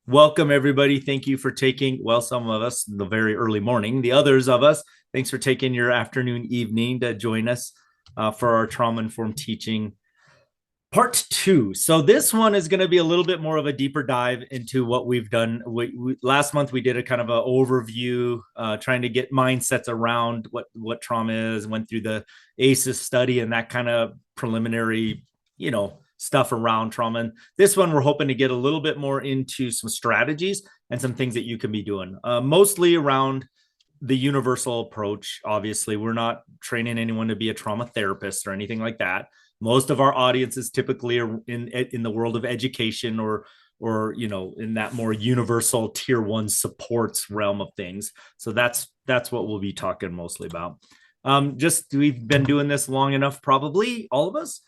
Welcome, everybody. Thank you for taking, well, some of us in the very early morning, the others of us, thanks for taking your afternoon, evening to join us for our trauma-informed teaching part two. So this one is going to be a little bit more of a deeper dive into what we've done. Last month, we did a kind of an overview, trying to get mindsets around what trauma is, went through the ACEs study and that kind of preliminary, stuff around trauma. And this one, we're hoping to get a little bit more into some strategies and some things that you can be doing, mostly around the universal approach. Obviously, we're not training anyone to be a trauma therapist or anything like that. Most of our audience is typically in the world of education or in that more universal tier one supports realm of things. So that's what we'll be talking mostly about. Just we've been doing this long enough, probably all of us.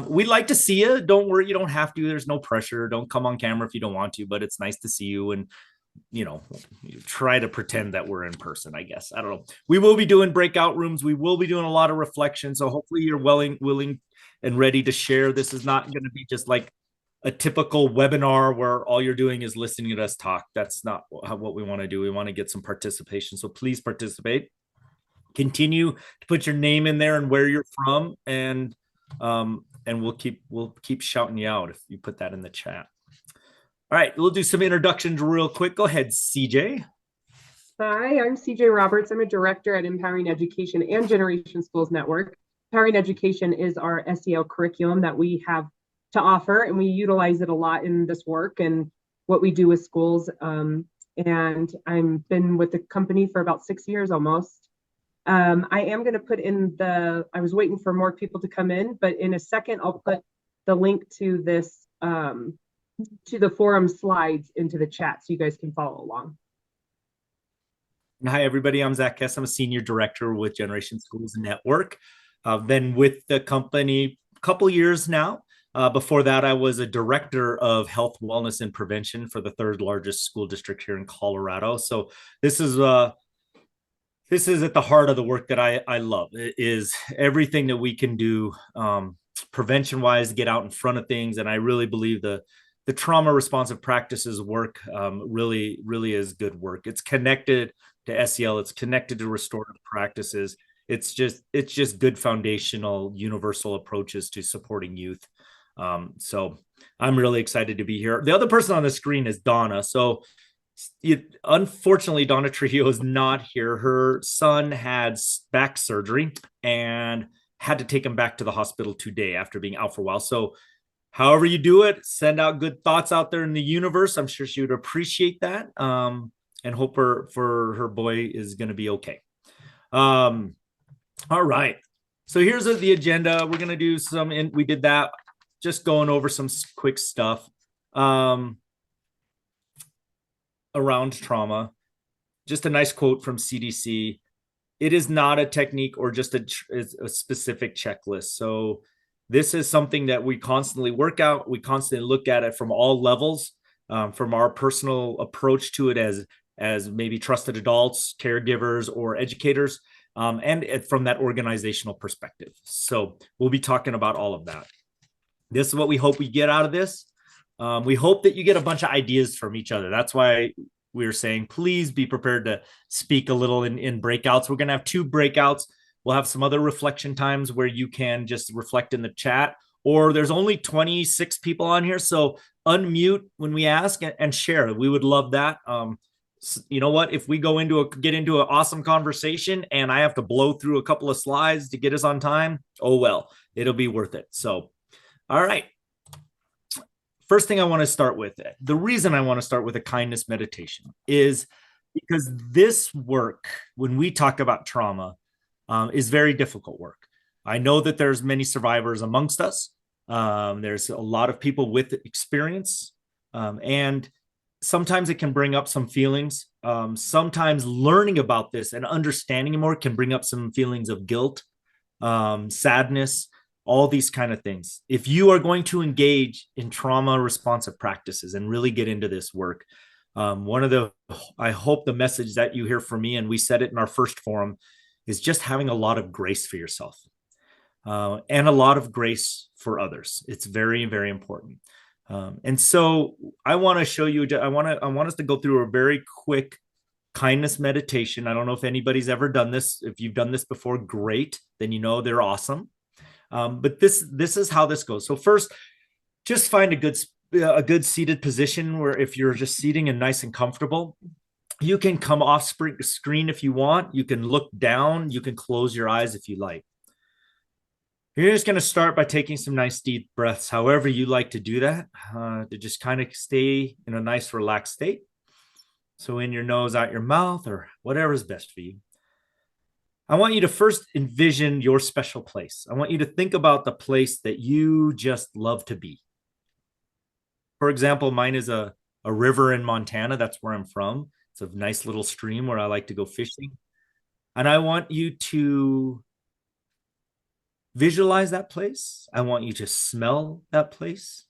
We'd like to see you. Don't worry, you don't have to. There's no pressure. Don't come on camera if you don't want to, but it's nice to see you and try to pretend that we're in person, I guess. I don't know. We will be doing breakout rooms. We will be doing a lot of reflection. So hopefully you're willing and ready to share. This is not going to be just like a typical webinar where all you're doing is listening to us talk. That's not what we want to do. We want to get some participation. So please participate. Continue to put your name in there and where you're from, and we'll keep shouting you out if you put that in the chat. All right, we'll do some introductions real quick. Go ahead, CJ. Hi, I'm CJ Roberts. I'm a director at Empowering Education and Generation Schools Network. Empowering Education is our SEL curriculum that we have to offer, and we utilize it a lot in this work and what we do with schools. And I've been with the company for about 6 years almost. I am going to put in I was waiting for more people to come in, but in a second, I'll put the link to this, to the forum slides into the chat so you guys can follow along. Hi, everybody. I'm Zac Hess. I'm a senior director with Generation Schools Network. I've been with the company a couple years now. Before that, I was a director of health, wellness, and prevention for the third largest school district here in Colorado. So this is at the heart of the work that I love. It is everything that we can do prevention wise to get out in front of things. And I really believe the trauma responsive practices work really is good work. It's connected to SEL. It's connected to restorative practices. It's just good foundational universal approaches to supporting youth. So I'm really excited to be here. The other person on the screen is Donna. So unfortunately, Donna Trujillo is not here. Her son had back surgery and had to take him back to the hospital today after being out for a while. So however you do it, send out good thoughts out there in the universe. I'm sure she would appreciate that, and hope for her boy is going to be okay. All right. So here's the agenda. We're going to do we did that, just going over some quick stuff around trauma. Just a nice quote from CDC. It is not a technique or just a specific checklist. So this is something that we constantly work out. We constantly look at it from all levels, from our personal approach to it as maybe trusted adults, caregivers, or educators, and from that organizational perspective. So we'll be talking about all of that. This is what we hope we get out of this. We hope that you get a bunch of ideas from each other. That's why we were saying, please be prepared to speak a little in breakouts. We're going to have 2 breakouts. We'll have some other reflection times where you can just reflect in the chat, or there's only 26 people on here. So unmute when we ask and share. We would love that. You know what? If we get into an awesome conversation and I have to blow through a couple of slides to get us on time, oh, well, it'll be worth it. So, all right. First thing I want to start with, the reason I want to start with a kindness meditation is because this work, when we talk about trauma, is very difficult work. I know that there's many survivors amongst us. There's a lot of people with experience, and sometimes it can bring up some feelings. Sometimes learning about this and understanding more can bring up some feelings of guilt, sadness, all these kind of things. If you are going to engage in trauma responsive practices and really get into this work, I hope the message that you hear from me, and we said it in our first forum, is just having a lot of grace for yourself, and a lot of grace for others. It's very, very important. And so I want to show you, I want us to go through a very quick kindness meditation. I don't know if anybody's ever done this. If you've done this before, great. Then you know they're awesome. But this is how this goes. So first, just find a good seated position where if you're just seating and nice and comfortable, you can come off screen if you want. You can look down. You can close your eyes if you like. You're just going to start by taking some nice deep breaths, however you like to do that, to just kind of stay in a nice relaxed state. So in your nose, out your mouth, or whatever is best for you. I want you to first envision your special place. I want you to think about the place that you just love to be. For example, mine is a river in Montana. That's where I'm from. It's a nice little stream where I like to go fishing. And I want you to visualize that place. I want you to smell that place,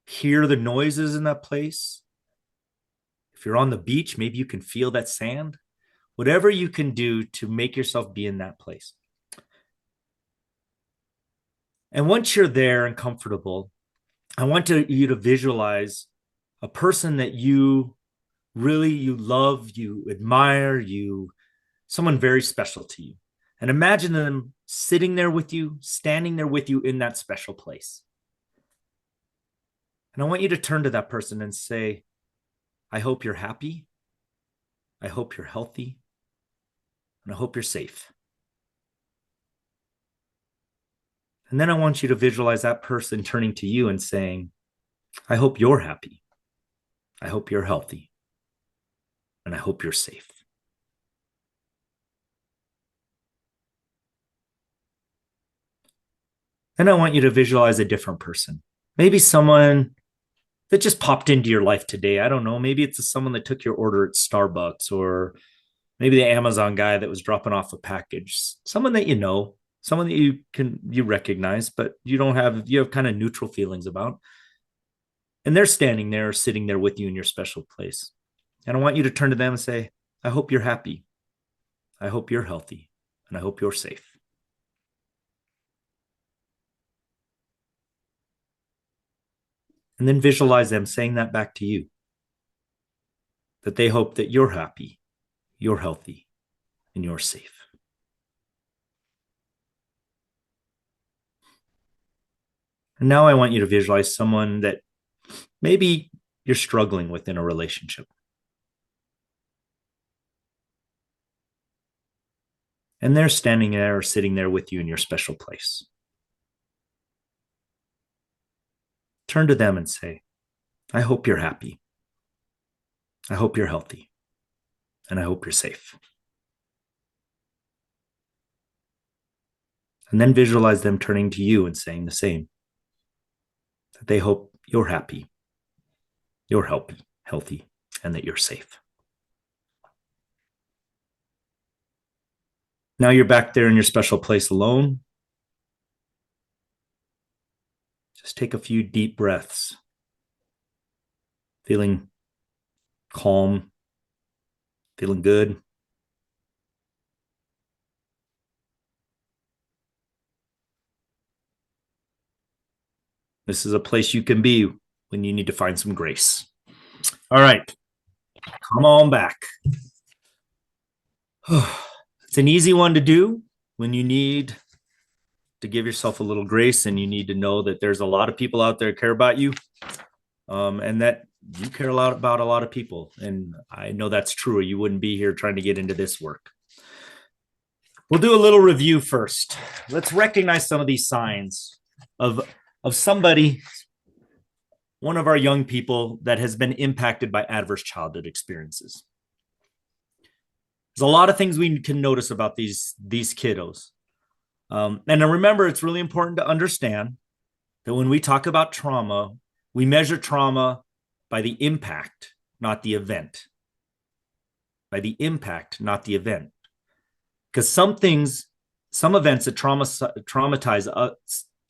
hear the noises in that place. If you're on the beach, maybe you can feel that sand. Whatever you can do to make yourself be in that place. And once you're there and comfortable, I want you to visualize a person that you love, you admire, someone very special to you. And imagine them sitting there with you, standing there with you in that special place. And I want you to turn to that person and say, I hope you're happy. I hope you're healthy. And I hope you're safe. And then I want you to visualize that person turning to you and saying, I hope you're happy. I hope you're healthy. And I hope you're safe. Then I want you to visualize a different person. Maybe someone that just popped into your life today. I don't know. Maybe it's someone that took your order at Starbucks, or maybe the Amazon guy that was dropping off a package. Someone that you know, someone that you recognize, but you have kind of neutral feelings about. And they're standing there, sitting there with you in your special place. And I want you to turn to them and say, I hope you're happy. I hope you're healthy. And I hope you're safe. And then visualize them saying that back to you. That they hope that you're happy, you're healthy, and you're safe. And now I want you to visualize someone that maybe you're struggling with in a relationship. And they're standing there or sitting there with you in your special place. Turn to them and say, I hope you're happy. I hope you're healthy. And I hope you're safe. And then visualize them turning to you and saying the same. That they hope you're happy, you're healthy, and that you're safe. Now you're back there in your special place alone. Just take a few deep breaths, feeling calm, feeling good. This is a place you can be when you need to find some grace. All right, come on back. It's an easy one to do when you need to give yourself a little grace, and you need to know that there's a lot of people out there that care about you, and that you care a lot about a lot of people. And I know that's true, or you wouldn't be here trying to get into this work. We'll do a little review first. Let's recognize some of these signs of somebody, one of our young people that has been impacted by adverse childhood experiences. There's a lot of things we can notice about these kiddos. And remember, it's really important to understand that when we talk about trauma, we measure trauma by the impact, not the event. By the impact, not the event. Because some events that traumatize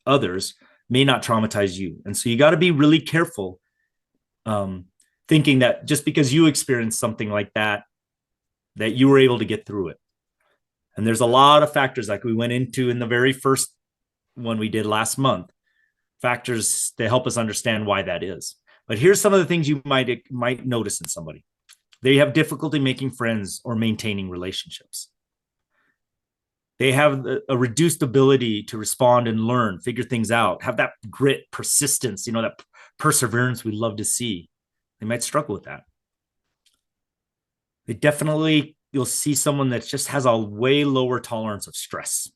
others may not traumatize you. And so you got to be really careful thinking that just because you experienced something like that you were able to get through it. And there's a lot of factors like we went into in the very first one we did last month. factors that help us understand why that is. But here's some of the things you might notice in somebody. They have difficulty making friends or maintaining relationships. They have a reduced ability to respond and learn, figure things out, have that grit, persistence, that perseverance we love to see. They might struggle with that. They definitely, you'll see someone that just has a way lower tolerance of stress.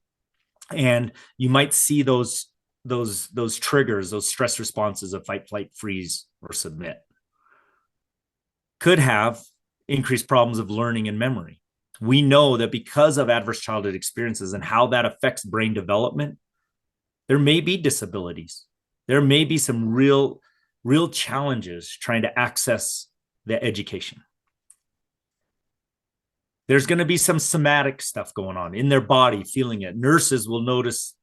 And you might see those triggers, those stress responses of fight, flight, freeze, or submit. Could have increased problems of learning and memory. We know that because of adverse childhood experiences and how that affects brain development, there may be disabilities. There may be some real challenges trying to access the education. There's going to be some somatic stuff going on in their body, feeling it. Nurses will notice,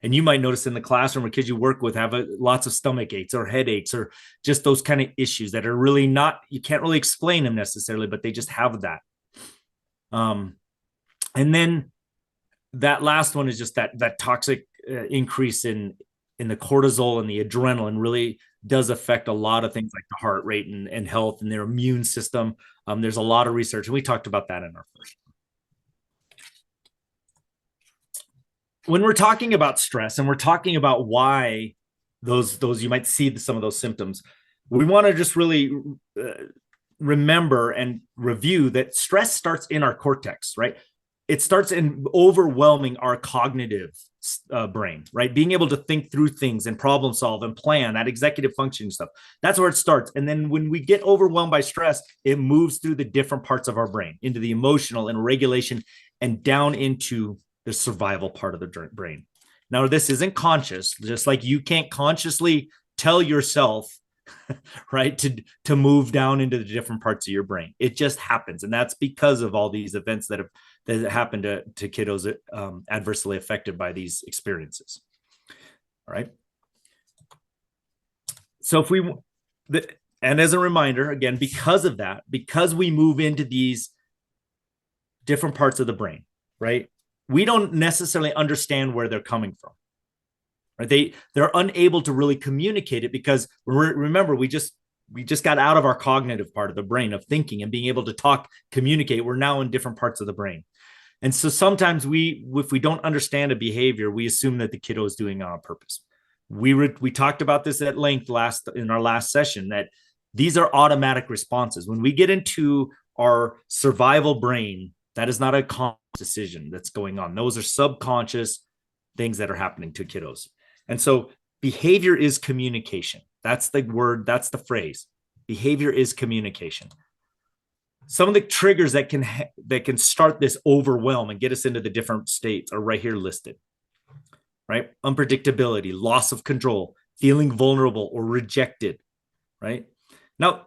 and you might notice in the classroom where kids you work with have lots of stomach aches or headaches or just those kind of issues that are really not, you can't really explain them necessarily, but they just have that. And then that last one is just that toxic increase in the cortisol and the adrenaline really does affect a lot of things like the heart rate and health and their immune system. There's a lot of research, and we talked about that in our first. When we're talking about stress and we're talking about why those you might see some of those symptoms, we want to just really remember and review that stress starts in our cortex, right? It starts in overwhelming our cognitive brain, right? Being able to think through things and problem solve and plan, that executive functioning stuff. That's where it starts. And then when we get overwhelmed by stress, it moves through the different parts of our brain into the emotional and regulation and down into the survival part of the brain. Now, this isn't conscious, just like you can't consciously tell yourself, right, to move down into the different parts of your brain. It just happens. And that's because of all these events that happen to kiddos adversely affected by these experiences. All right. So and as a reminder, again, because of that, because we move into these different parts of the brain, right, we don't necessarily understand where they're coming from. Right? They're unable to really communicate it because remember, we just got out of our cognitive part of the brain of thinking and being able to talk, communicate. We're now in different parts of the brain. And so sometimes if we don't understand a behavior, we assume that the kiddo is doing it on purpose. We talked about this at length in our last session, that these are automatic responses. When we get into our survival brain, that is not a conscious decision that's going on. Those are subconscious things that are happening to kiddos. And so behavior is communication. That's the word, that's the phrase. Behavior is communication. Some of the triggers that can start this overwhelm and get us into the different states are right here listed. Right? Unpredictability, loss of control, feeling vulnerable or rejected. Right? Now,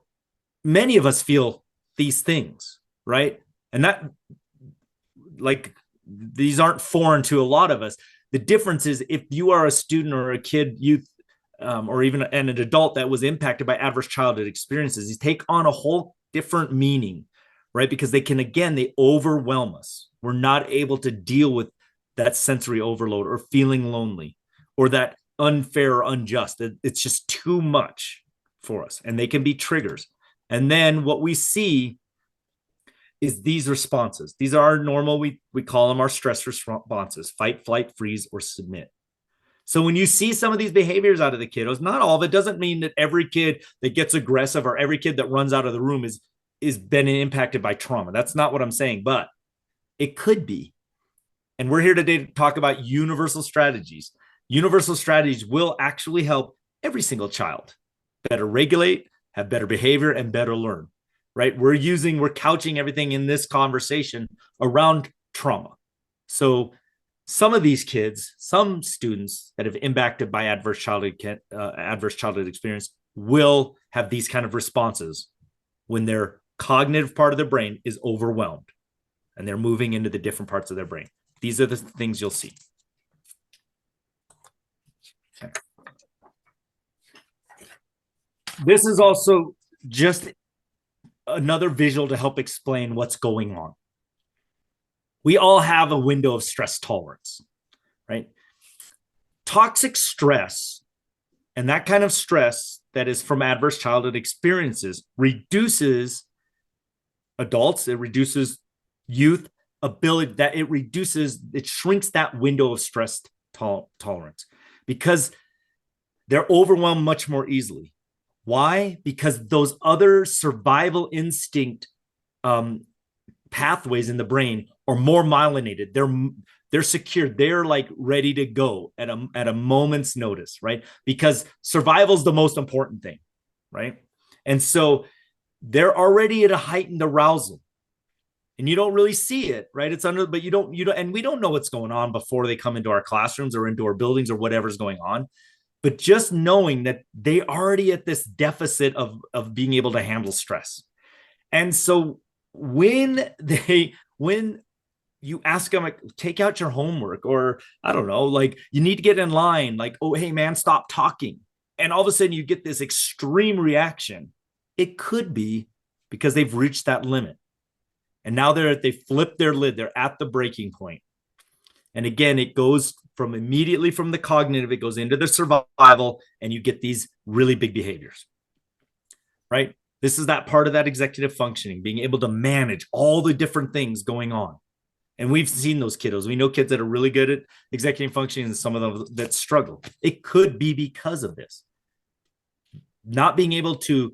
many of us feel these things, right? And that, like, these aren't foreign to a lot of us. The difference is if you are a student or a kid, youth, or even an adult that was impacted by adverse childhood experiences, these take on a whole different meaning, right? Because they overwhelm us. We're not able to deal with that sensory overload or feeling lonely or that unfair or unjust. It's just too much for us, and they can be triggers. And then what we see is these responses. These are our normal, we call them our stress responses: fight, flight, freeze, or submit. So when you see some of these behaviors out of the kiddos, not all of it doesn't mean that every kid that gets aggressive or every kid that runs out of the room is been impacted by trauma. That's not what I'm saying, but it could be. And we're here today to talk about universal strategies. Universal strategies will actually help every single child better regulate, have better behavior, and better learn. Right? We're couching everything in this conversation around trauma. So some of these kids, some students that have impacted by adverse childhood experience will have these kind of responses when their cognitive part of their brain is overwhelmed and they're moving into the different parts of their brain. These are the things you'll see. Okay. This is also just another visual to help explain what's going on. We all have a window of stress tolerance, right? Toxic stress And that kind of stress that is from adverse childhood experiences reduces adults, it reduces youth ability, that it shrinks that window of stress tolerance because they're overwhelmed much more easily. Why? Because those other survival instinct pathways in the brain are more myelinated. They're secure. They're like ready to go at a moment's notice, right? Because survival is the most important thing, right? And so they're already at a heightened arousal, and you don't really see it, right? It's under, but you don't, and we don't know what's going on before they come into our classrooms or into our buildings or whatever's going on. But just knowing that they already at this deficit of being able to handle stress. And so when you ask them, like, take out your homework, or I don't know, like, you need to get in line, like, oh, hey man, stop talking. And all of a sudden you get this extreme reaction. It could be because they've reached that limit. And now they flip their lid. They're at the breaking point. And again, it goes from immediately from the cognitive, it goes into the survival, and you get these really big behaviors, right? This is that part of that executive functioning, being able to manage all the different things going on. And we've seen those kiddos. We know kids that are really good at executive functioning and some of them that struggle. It could be because of this. Not being able to,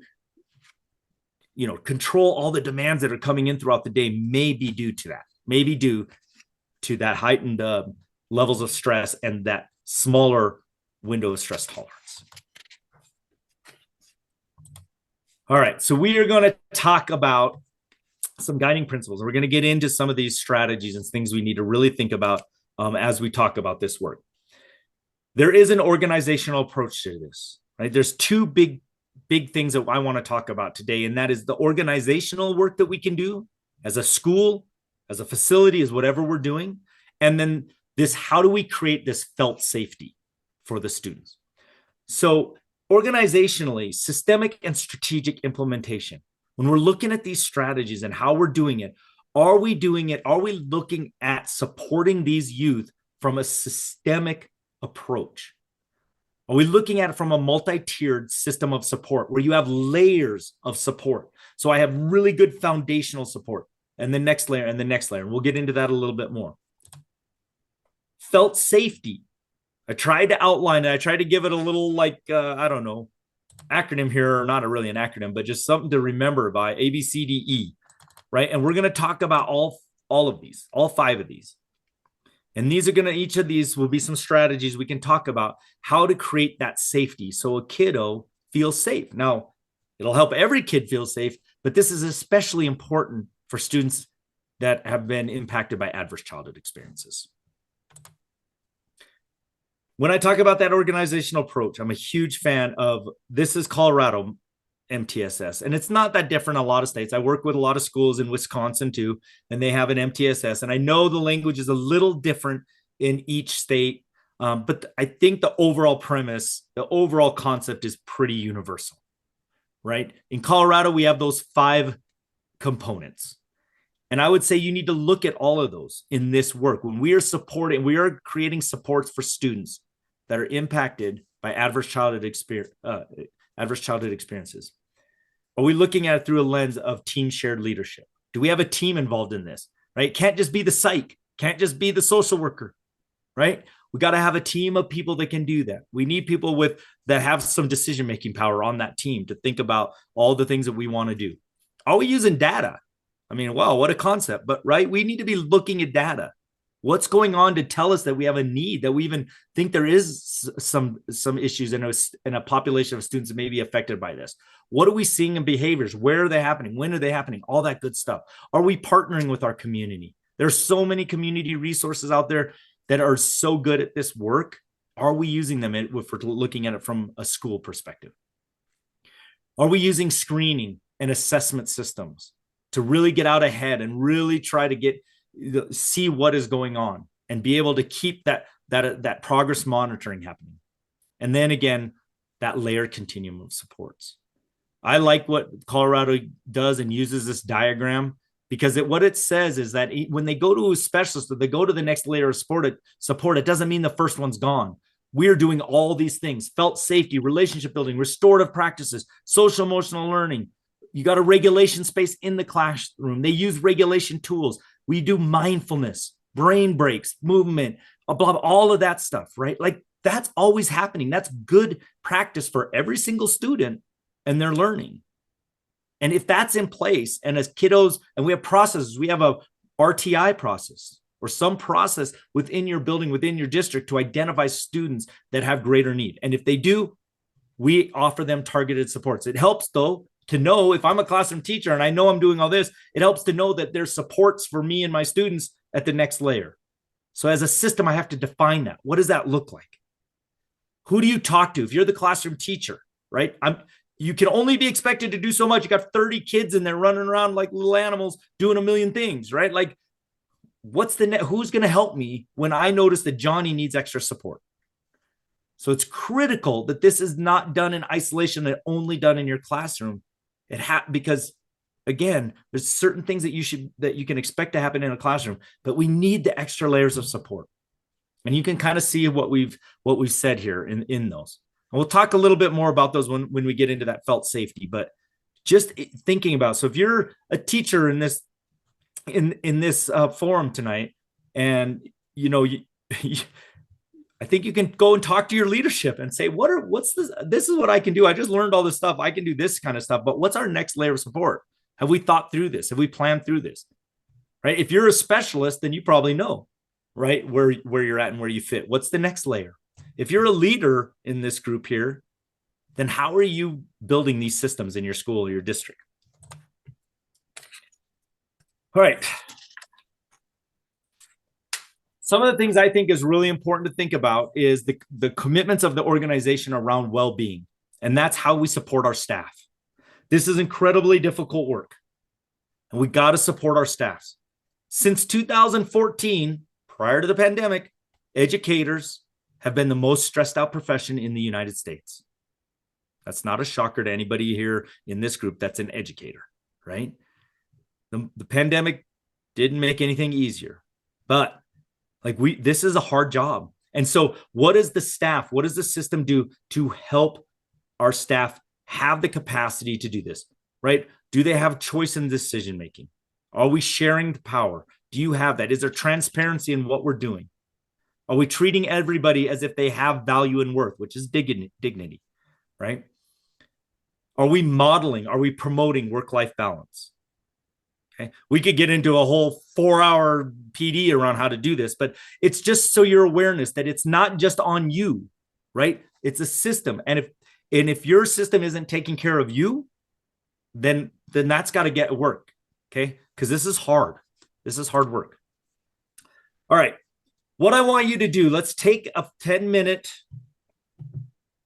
control all the demands that are coming in throughout the day may be due to that, maybe due to that heightened levels of stress and that smaller window of stress tolerance. All right, so we are going to talk about some guiding principles. We're going to get into some of these strategies and things we need to really think about as we talk about this work. There is an organizational approach to this, right? There's two big things that I want to talk about today, and that is the organizational work that we can do as a school, as a facility, as whatever we're doing, and then this, how do we create this felt safety for the students? So organizationally, systemic and strategic implementation. When we're looking at these strategies and how we're doing it, are we looking at supporting these youth from a systemic approach? Are we looking at it from a multi-tiered system of support where you have layers of support? So I have really good foundational support, and the next layer and the next layer. And we'll get into that a little bit more. Felt safety. I tried to outline it. I tried to give it a little, I don't know, acronym here, or not really an acronym, but just something to remember by A, B, C, D, E, right? And we're going to talk about all of these, all 5 of these. And each of these will be some strategies we can talk about how to create that safety so a kiddo feels safe. Now, it'll help every kid feel safe, but this is especially important for students that have been impacted by adverse childhood experiences. When I talk about that organizational approach, I'm a huge fan of, this is Colorado MTSS, and it's not that different in a lot of states. I work with a lot of schools in Wisconsin too, and they have an MTSS, and I know the language is a little different in each state, but I think the overall premise, the overall concept is pretty universal, right? In Colorado, we have those 5 components. And I would say you need to look at all of those in this work. When we are creating supports for students that are impacted by adverse childhood experiences. Are we looking at it through a lens of team shared leadership? Do we have a team involved in this, right? It can't just be the psych, can't just be the social worker, right? We got to have a team of people that can do that. We need people that have some decision-making power on that team to think about all the things that we want to do. Are we using data? I mean, wow, what a concept, but right? We need to be looking at data. What's going on to tell us that we have a need, that we even think there is some issues in a population of students that may be affected by this? What are we seeing in behaviors? Where are they happening? When are they happening? All that good stuff. Are we partnering with our community? There's so many community resources out there that are so good at this work. Are we using them if we're looking at it from a school perspective? Are we using screening and assessment systems to really get out ahead and really try to see what is going on and be able to keep that progress monitoring happening? And then again, that layered continuum of supports. I like what Colorado does and uses this diagram, because what it says is that when they go to a specialist or they go to the next layer of support, it doesn't mean the first one's gone. we're doing all these things: felt safety, relationship building, restorative practices, social emotional learning. You got a regulation space in the classroom. They use regulation tools. We do mindfulness, brain breaks, movement, blah, blah, all of that stuff, right? Like that's always happening. That's good practice for every single student and their learning. And if that's in place, and as kiddos, and we have processes, we have a RTI process or some process within your building, within your district to identify students that have greater need. And if they do, we offer them targeted supports. It helps though to know, if I'm a classroom teacher and I know I'm doing all this, it helps to know that there's supports for me and my students at the next layer. So as a system, I have to define that. What does that look like? Who do you talk to? If you're the classroom teacher, right? You can only be expected to do so much. You got 30 kids in there running around like little animals doing a million things, right? Like, who's going to help me when I notice that Johnny needs extra support? So it's critical that this is not done in isolation and only done in your classroom. Because again, there's certain things that you can expect to happen in a classroom, but we need the extra layers of support. And you can kind of see what we've said here in those. And we'll talk a little bit more about those when we get into that felt safety, but just thinking about, so if you're a teacher in this forum tonight, and I think you can go and talk to your leadership and say, what's this? This is what I can do. I just learned all this stuff. I can do this kind of stuff, but what's our next layer of support? Have we thought through this? Have we planned through this? Right? If you're a specialist, then you probably know, right, where you're at and where you fit. What's the next layer? If you're a leader in this group here, then how are you building these systems in your school or your district? All right. Some of the things I think is really important to think about is the commitments of the organization around well-being. And that's how we support our staff. This is incredibly difficult work. And we got to support our staffs. Since 2014, prior to the pandemic, educators have been the most stressed out profession in the United States. That's not a shocker to anybody here in this group that's an educator, right? The pandemic didn't make anything easier, but this is a hard job. And so what does the system do to help our staff have the capacity to do this, right? Do they have choice in decision-making? Are we sharing the power? Do you have that? Is there transparency in what we're doing? Are we treating everybody as if they have value and worth, which is dignity, right? Are we modeling? Are we promoting work-life balance? Okay. We could get into a whole 4-hour PD around how to do this, but it's just so your awareness that it's not just on you, right? It's a system. And if your system isn't taking care of you, then that's got to get work. Okay. Because this is hard. This is hard work. All right. What I want you to do, let's take a 10-minute,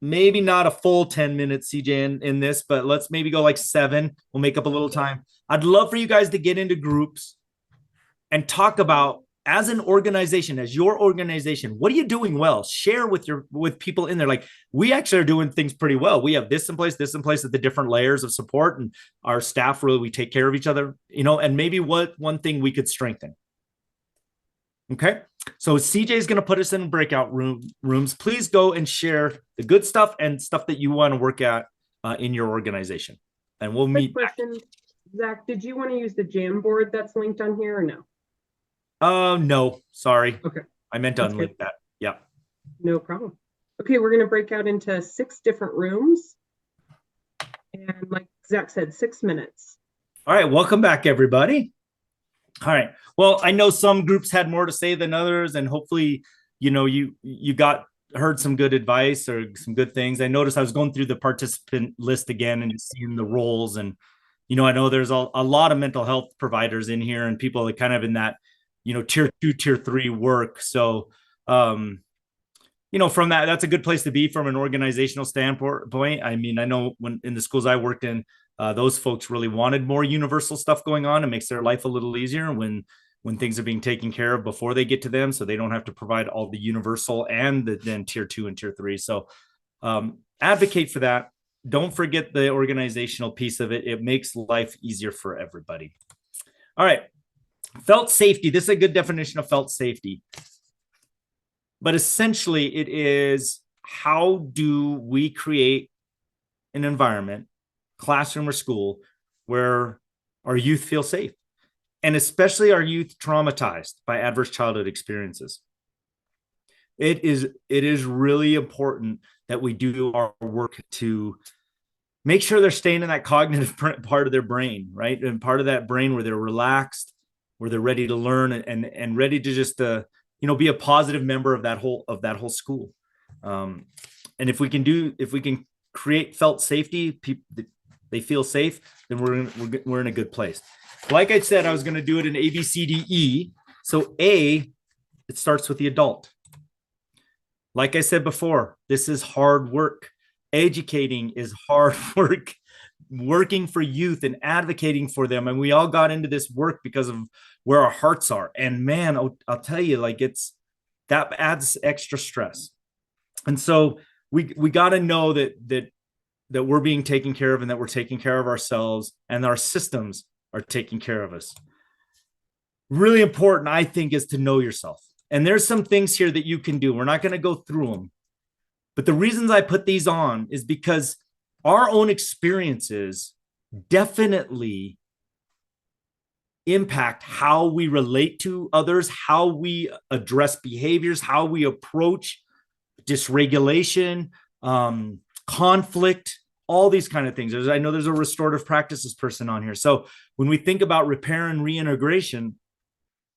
maybe not a full 10 minutes, CJ, in this, but let's maybe go like 7. We'll make up a little time. I'd love for you guys to get into groups and talk about, as an organization, as your organization, what are you doing well? Share with people in there. Like, we actually are doing things pretty well. We have this in place at the different layers of support, and our staff really, we take care of each other, and maybe one thing we could strengthen. Okay. So CJ is going to put us in breakout rooms. Please go and share the good stuff and stuff that you want to work at in your organization. And we'll meet. Question, Zach, did you want to use the Jamboard that's linked on here or no? No, sorry. Okay. I meant to unlink that. Yeah. No problem. Okay, we're going to break out into 6 different rooms. And like Zach said, 6 minutes. All right. Welcome back, everybody. All right. Well, I know some groups had more to say than others, and hopefully, you heard some good advice or some good things. I noticed I was going through the participant list again and just seeing the roles, and I know there's a lot of mental health providers in here and people that kind of in that tier 2, tier 3 work. So from that's a good place to be from an organizational standpoint. I mean, I know when in the schools I worked in, those folks really wanted more universal stuff going on. It makes their life a little easier when things are being taken care of before they get to them, so they don't have to provide all the universal and then tier 2 and tier 3. So advocate for that. Don't forget the organizational piece of it. It makes life easier for everybody. All right. Felt safety. This is a good definition of felt safety. But essentially it is, how do we create an environment, classroom or school, where our youth feel safe, and especially our youth traumatized by adverse childhood experiences. It is really important that we do our work to make sure they're staying in that cognitive part of their brain, right? And part of that brain where they're relaxed, where they're ready to learn, and ready to just be a positive member of that whole school. And if we can create felt safety, people, they feel safe, then we're in a good place. Like I said, I was going to do it in A, B, C, D, E. So A, it starts with the adult. Like I said before, this is hard work. Educating is hard work. Working for youth and advocating for them. And we all got into this work because of where our hearts are. And man, I'll tell you, like, that adds extra stress. And so we got to know that we're being taken care of, and that we're taking care of ourselves, and our systems are taking care of us. Really important, I think, is to know yourself. And there's some things here that you can do. We're not going to go through them. But the reasons I put these on is because our own experiences definitely impact how we relate to others, how we address behaviors, how we approach dysregulation, conflict, all these kind of things. I know there's a restorative practices person on here. So when we think about repair and reintegration,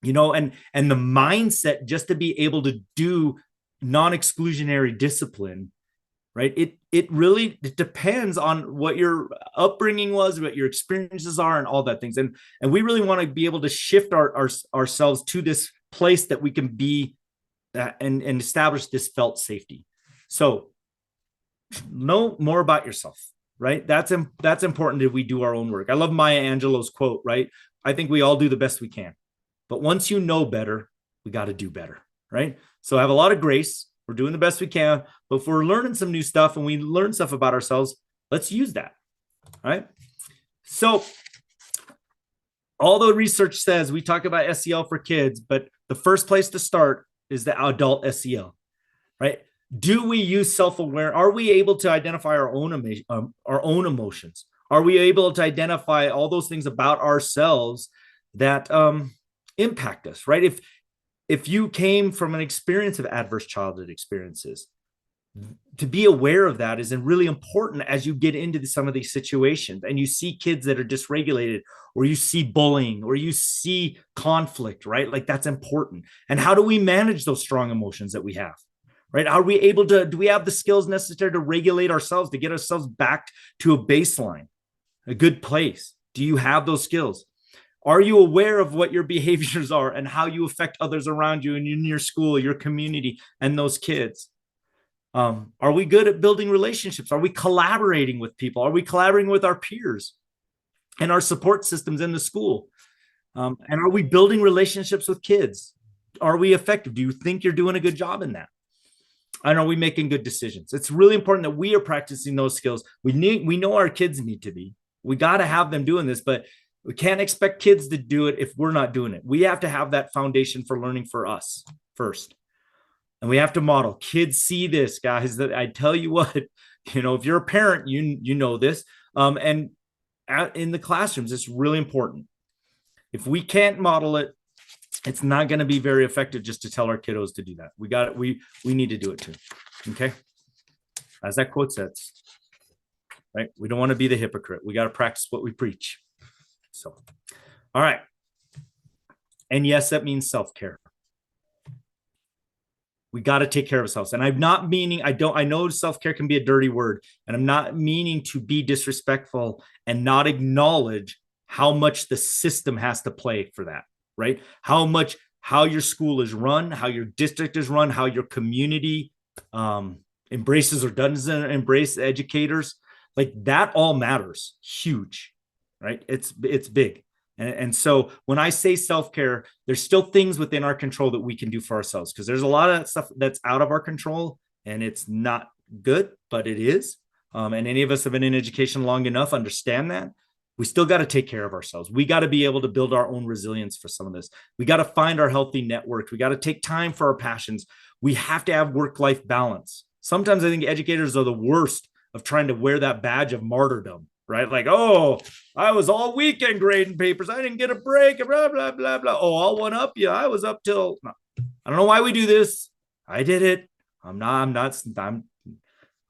and the mindset just to be able to do non-exclusionary discipline, right? It really depends on what your upbringing was, what your experiences are, and all that things. And we really want to be able to shift ourselves to this place that we can be and establish this felt safety. So know more about yourself, right? That's important that we do our own work. I love Maya Angelou's quote, right? I think we all do the best we can. But once you know better, we got to do better, right? So have a lot of grace. We're doing the best we can, but if we're learning some new stuff and we learn stuff about ourselves, let's use that, right? So all the research says, we talk about SEL for kids, but the first place to start is the adult SEL, right? Do we use self-aware? Are we able to identify our own emotions? Are we able to identify all those things about ourselves that impact us, right? If you came from an experience of adverse childhood experiences, to be aware of that is really important as you get into some of these situations and you see kids that are dysregulated, or you see bullying, or you see conflict, right? Like, that's important. And how do we manage those strong emotions that we have, right? Are we able to, do we have the skills necessary to regulate ourselves, to get ourselves back to a baseline, a good place? Do you have those skills? Are you aware of what your behaviors are and how you affect others around you and in your school, your community, and those kids? Are we good at building relationships? Are we collaborating with people? Are we collaborating with our peers and our support systems in the school? And are we building relationships with kids? Are we effective? Do you think you're doing a good job in that? And are we making good decisions? It's really important that we are practicing those skills. We know our kids need to be. We got to have them doing this, but we can't expect kids to do it if we're not doing it. We have to have that foundation for learning for us first. And we have to model. Kids see this, guys, that I tell you what, if you're a parent, you know this. And in the classrooms, it's really important. If we can't model it, it's not going to be very effective just to tell our kiddos to do that. We need to do it too. Okay. As that quote says, right? We don't want to be the hypocrite. We got to practice what we preach. So, all right. And yes, that means self-care. We got to take care of ourselves. And I'm not meaning, I know self-care can be a dirty word, and I'm not meaning to be disrespectful and not acknowledge how much the system has to play for that, right? How your school is run, how your district is run, how your community embraces or doesn't embrace educators. Like, that all matters. Huge. Right? It's big. And so when I say self-care, there's still things within our control that we can do for ourselves, because there's a lot of stuff that's out of our control, and it's not good, but it is. And any of us have been in education long enough understand that. We still got to take care of ourselves. We got to be able to build our own resilience for some of this. We got to find our healthy network. We got to take time for our passions. We have to have work-life balance. Sometimes I think educators are the worst of trying to wear that badge of martyrdom, right? Like, oh, I was all weekend grading papers. I didn't get a break, blah, blah, blah, blah. Oh, I'll one up you. I was up till, I don't know why we do this. I did it. I'm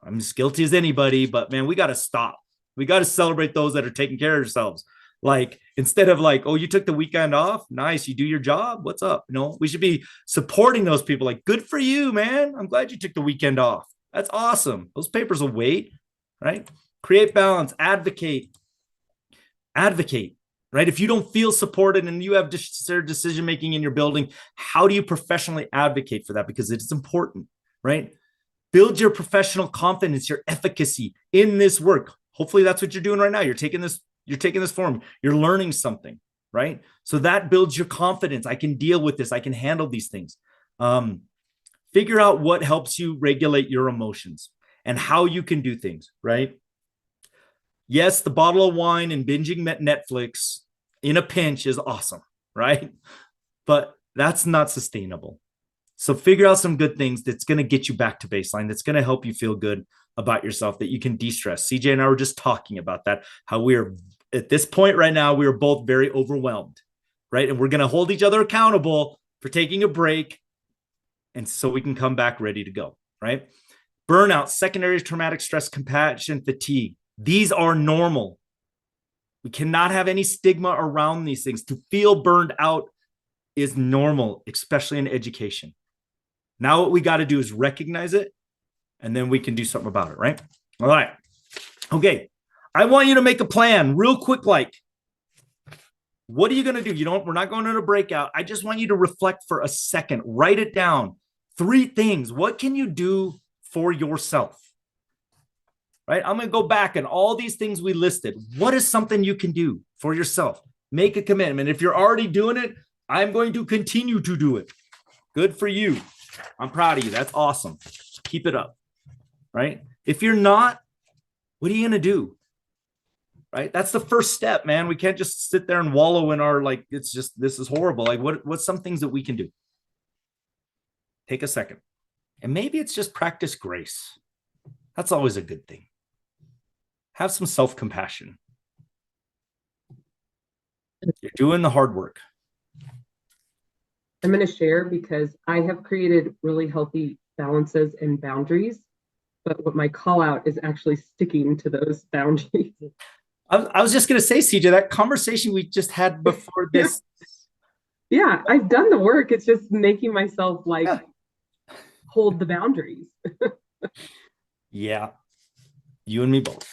as guilty as anybody, but man, we got to stop. We got to celebrate those that are taking care of themselves. Like, instead of like, oh, you took the weekend off. Nice. You do your job. What's up? We should be supporting those people. Like, good for you, man. I'm glad you took the weekend off. That's awesome. Those papers will wait, right? Create balance, advocate, right? If you don't feel supported and you have decision making in your building, how do you professionally advocate for that? Because it's important, right? Build your professional confidence, your efficacy in this work. Hopefully that's what you're doing right now. You're taking this form, you're learning something, right? So that builds your confidence. I can deal with this. I can handle these things. Figure out what helps you regulate your emotions and how you can do things, right? Yes, the bottle of wine and binging Netflix in a pinch is awesome, right? But that's not sustainable. So figure out some good things that's going to get you back to baseline, that's going to help you feel good about yourself, that you can de-stress. CJ and I were just talking about that, how we are at this point right now, we are both very overwhelmed, right? And we're going to hold each other accountable for taking a break, and so we can come back ready to go, right? Burnout, secondary traumatic stress, compassion, fatigue. These are normal. We cannot have any stigma around these things. To feel burned out is normal, especially in education. Now what we got to do is recognize it, and then we can do something about it, right? All right. Okay. I want you to make a plan real quick. Like, what are you going to do? We're not going to a breakout. I just want you to reflect for a second. Write it down. 3 things. What can you do for yourself? Right? I'm going to go back and all these things we listed. What is something you can do for yourself? Make a commitment. If you're already doing it, I'm going to continue to do it. Good for you. I'm proud of you. That's awesome. Keep it up. Right? If you're not, what are you going to do? Right? That's the first step, man. We can't just sit there and wallow in our, like, it's just, this is horrible. Like, what's some things that we can do? Take a second. And maybe it's just practice grace. That's always a good thing. Have some self-compassion. You're doing the hard work. I'm going to share because I have created really healthy balances and boundaries, but what my call out is actually sticking to those boundaries. I was just going to say, CJ, that conversation we just had before this. Yeah, I've done the work. It's just making myself hold the boundaries. Yeah. You and me both.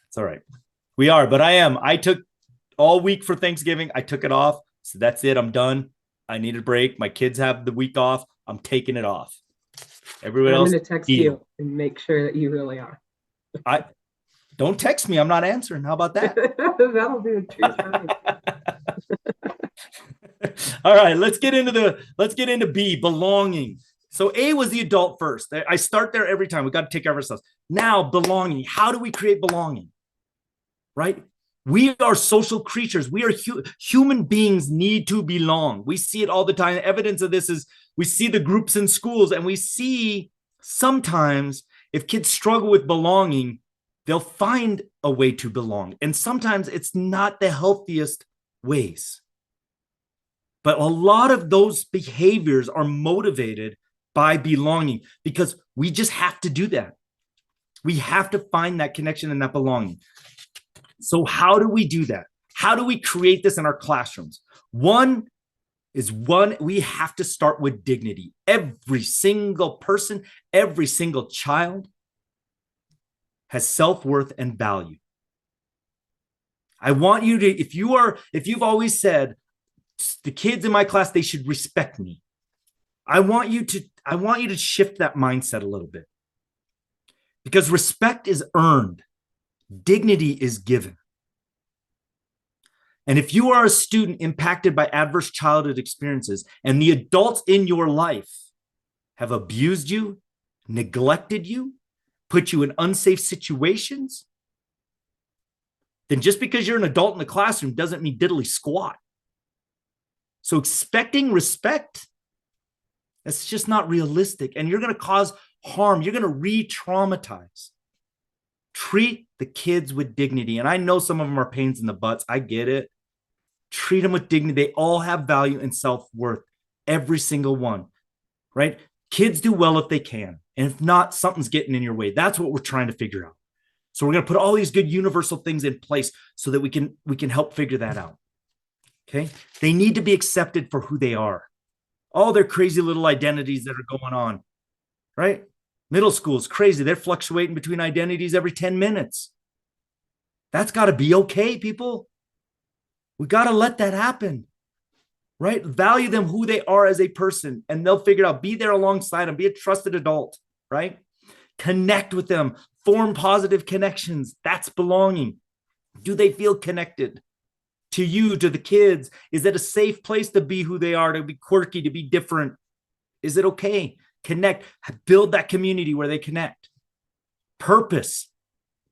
It's all right. We are, but I took all week for Thanksgiving. I took it off. So that's it. I'm done. I need a break. My kids have the week off. I'm taking it off. Everyone else. I'm going to text you and make sure that you really are. Don't text me. I'm not answering. How about that? That'll be the truth. All right, let's get into B, belonging. So A was the adult first. I start there every time. We got to take care of ourselves. Now, belonging. How do we create belonging? Right? We are social creatures. We are human beings need to belong. We see it all the time. Evidence of this is we see the groups in schools, and we see sometimes if kids struggle with belonging, they'll find a way to belong. And sometimes it's not the healthiest ways. But a lot of those behaviors are motivated by belonging because we just have to do that. We have to find that connection and that belonging. So how do we do that? How do we create this in our classrooms? One, we have to start with dignity. Every single person, every single child has self-worth and value. I want you to, if you've always said, the kids in my class, they should respect me. I want you to shift that mindset a little bit. Because respect is earned. Dignity is given. And if you are a student impacted by adverse childhood experiences and the adults in your life have abused you, neglected you, put you in unsafe situations, then just because you're an adult in the classroom doesn't mean diddly squat. So expecting respect That's just not realistic. And you're going to cause harm. You're going to re-traumatize. Treat the kids with dignity. And I know some of them are pains in the butts. I get it. Treat them with dignity. They all have value and self-worth. Every single one, right? Kids do well if they can. And if not, something's getting in your way. That's what we're trying to figure out. So we're going to put all these good universal things in place so that we can help figure that out. Okay? They need to be accepted for who they are. All their crazy little identities that are going on, right? Middle school is crazy. They're fluctuating between identities every 10 minutes. That's got to be okay, people. We got to let that happen, right? Value them who they are as a person, and they'll figure it out. Be there alongside them. Be a trusted adult, right? Connect with them. Form positive connections. That's belonging. Do they feel connected to you, to the kids? Is it a safe place to be who they are, to be quirky, to be different? Is it okay? Connect. Build that community where they connect. Purpose.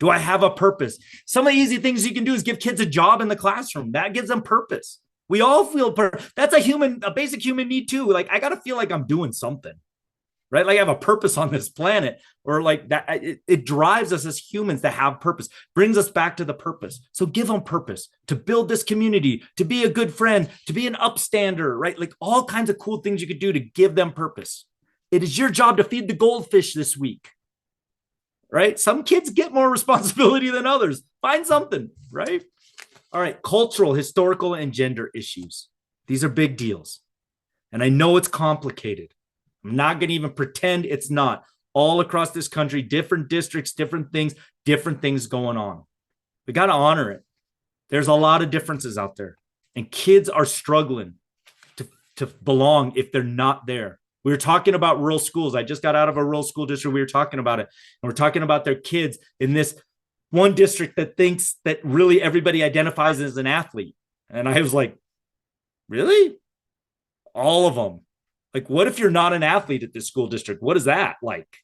Do I have a purpose? Some of the easy things you can do is give kids a job in the classroom. That gives them purpose. We all feel that's a basic human need too. Like, I got to feel like I'm doing something, right? Like I have a purpose on this planet, or like that. It drives us as humans to have purpose, brings us back to the purpose. So give them purpose to build this community, to be a good friend, to be an upstander, right? Like all kinds of cool things you could do to give them purpose. It is your job to feed the goldfish this week, right? Some kids get more responsibility than others. Find something, right? All right, cultural, historical, and gender issues. These are big deals. And I know it's complicated. I'm not going to even pretend it's not. All across this country, different districts, different things going on. We got to honor it. There's a lot of differences out there. And kids are struggling to belong if they're not there. We were talking about rural schools. I just got out of a rural school district. We were talking about it. And we're talking about their kids in this one district that thinks that really everybody identifies as an athlete. And I was like, really? All of them. Like, what if you're not an athlete at this school district? What is that like?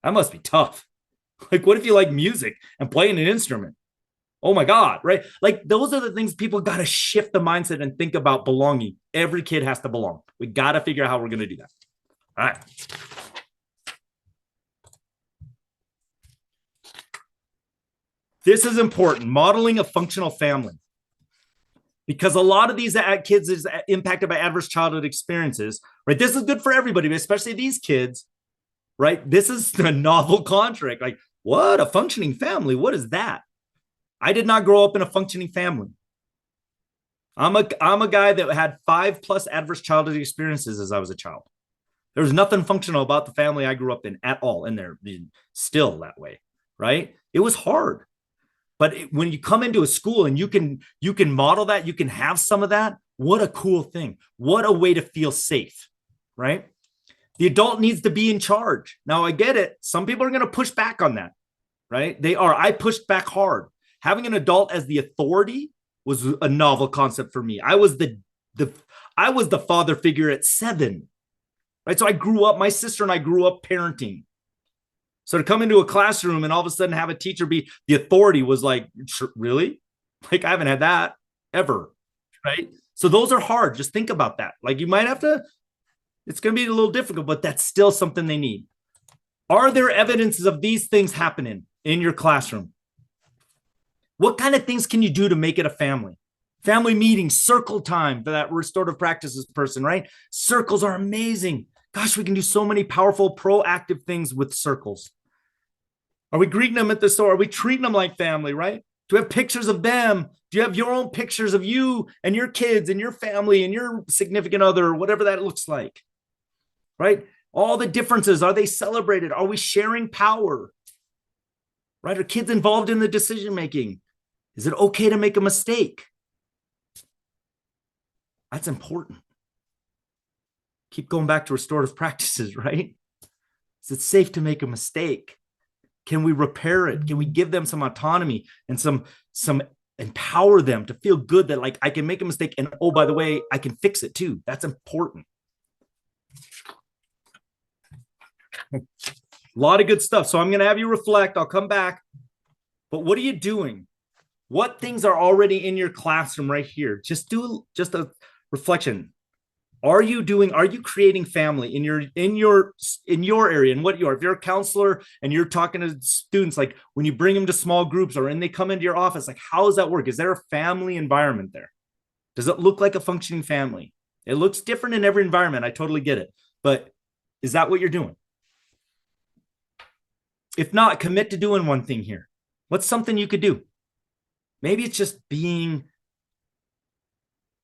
That must be tough. Like, what if you like music and playing an instrument? Oh my God, right? Like, those are the things people got to shift the mindset and think about belonging. Every kid has to belong. We got to figure out how we're going to do that. All right. This is important, modeling a functional family. Because a lot of these kids is impacted by adverse childhood experiences, right? This is good for everybody, but especially these kids, right? This is a novel contract. Like, what? A functioning family? What is that? I did not grow up in a functioning family. I'm a guy that had 5+ adverse childhood experiences as I was a child. There was nothing functional about the family I grew up in at all, and they're still that way, right? It was hard. But when you come into a school and you can model that, you can have some of that. What a cool thing. What a way to feel safe, right? The adult needs to be in charge. Now, I get it. Some people are going to push back on that, right? They are. I pushed back hard. Having an adult as the authority was a novel concept for me. I was the father figure at 7, right? So I grew up, my sister and I grew up parenting. So to come into a classroom and all of a sudden have a teacher be the authority was like, really? Like, I haven't had that ever, right? So those are hard. Just think about that. Like, you might have to, it's going to be a little difficult, but that's still something they need. Are there evidences of these things happening in your classroom? What kind of things can you do to make it a family? Family meetings, circle time for that restorative practices person, right? Circles are amazing. Gosh, we can do so many powerful, proactive things with circles. Are we greeting them at the store? Are we treating them like family, right? Do you have pictures of them? Do you have your own pictures of you and your kids and your family and your significant other, whatever that looks like, right? All the differences, are they celebrated? Are we sharing power, right? Are kids involved in the decision-making? Is it okay to make a mistake? That's important. Keep going back to restorative practices, right? Is it safe to make a mistake? Can we repair it? Can we give them some autonomy and some empower them to feel good that, like, I can make a mistake and, oh, by the way, I can fix it too. That's important. A lot of good stuff. So I'm going to have you reflect. I'll come back. But what are you doing? What things are already in your classroom right here? Just do a reflection. Are you creating family in your area and what you are? If you're a counselor and you're talking to students, like when you bring them to small groups or when they come into your office, like how does that work? Is there a family environment there? Does it look like a functioning family? It looks different in every environment. I totally get it. But is that what you're doing? If not, commit to doing one thing here. What's something you could do? Maybe it's just being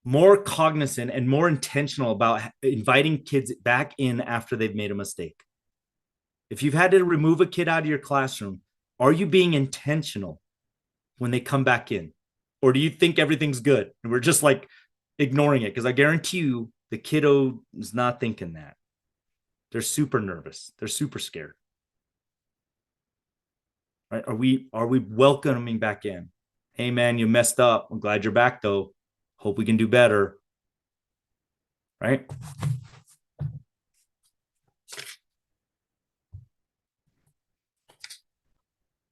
more cognizant and more intentional about inviting kids back in after they've made a mistake. If you've had to remove a kid out of your classroom, are you being intentional when they come back in? Or do you think everything's good and we're just like ignoring it? Because I guarantee you the kiddo is not thinking that. They're super nervous. They're super scared. Right? Are we welcoming back in? Hey man, you messed up. I'm glad you're back though. Hope we can do better. Right?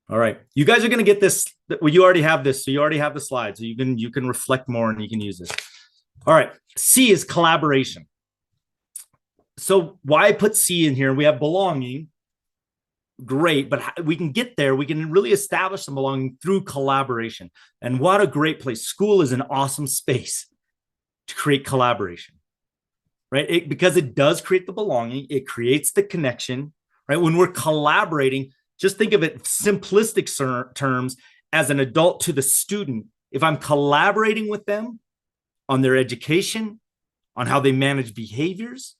All right. You guys are going to get this. Well, you already have this. So you already have the slides. So you can reflect more and you can use this. All right. C is collaboration. So why I put C in here? We have belonging. Great, but we can get there. We can really establish some belonging through collaboration. And what a great place. School is an awesome space to create collaboration, right? Because it does create the belonging. It creates the connection, right? When we're collaborating, just think of it simplistic terms as an adult to the student. If I'm collaborating with them on their education, on how they manage behaviors,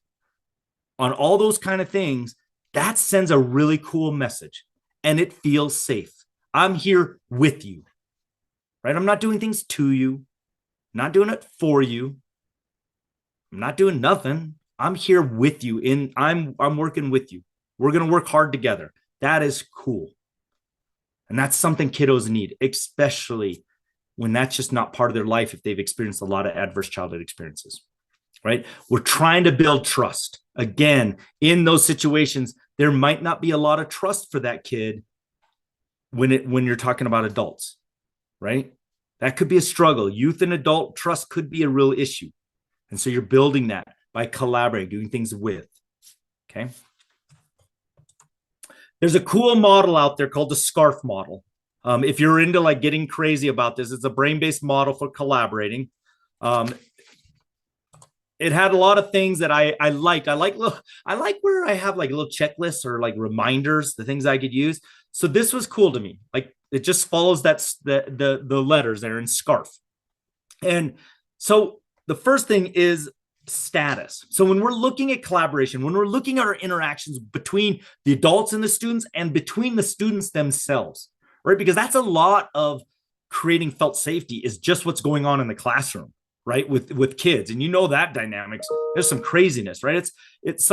on all those kind of things, that sends a really cool message and it feels safe. I'm here with you, right? I'm not doing things to you. I'm not doing it for you. I'm not doing nothing. I'm here with you. I'm working with you. We're going to work hard together. That is cool. And that's something kiddos need, especially when that's just not part of their life if they've experienced a lot of adverse childhood experiences, right? We're trying to build trust. Again, in those situations, there might not be a lot of trust for that kid when you're talking about adults, right? That could be a struggle. Youth and adult trust could be a real issue. And so you're building that by collaborating, doing things with, okay? There's a cool model out there called the SCARF model. If you're into like getting crazy about this, it's a brain-based model for collaborating. It had a lot of things that I liked. I like where I have like little checklists or like reminders, the things I could use. So this was cool to me. Like it just follows the letters there in SCARF. And so the first thing is status. So when we're looking at collaboration, when we're looking at our interactions between the adults and the students and between the students themselves, right? Because that's a lot of creating felt safety is just what's going on in the classroom, right? With kids. And you know that dynamics, there's some craziness, right? It's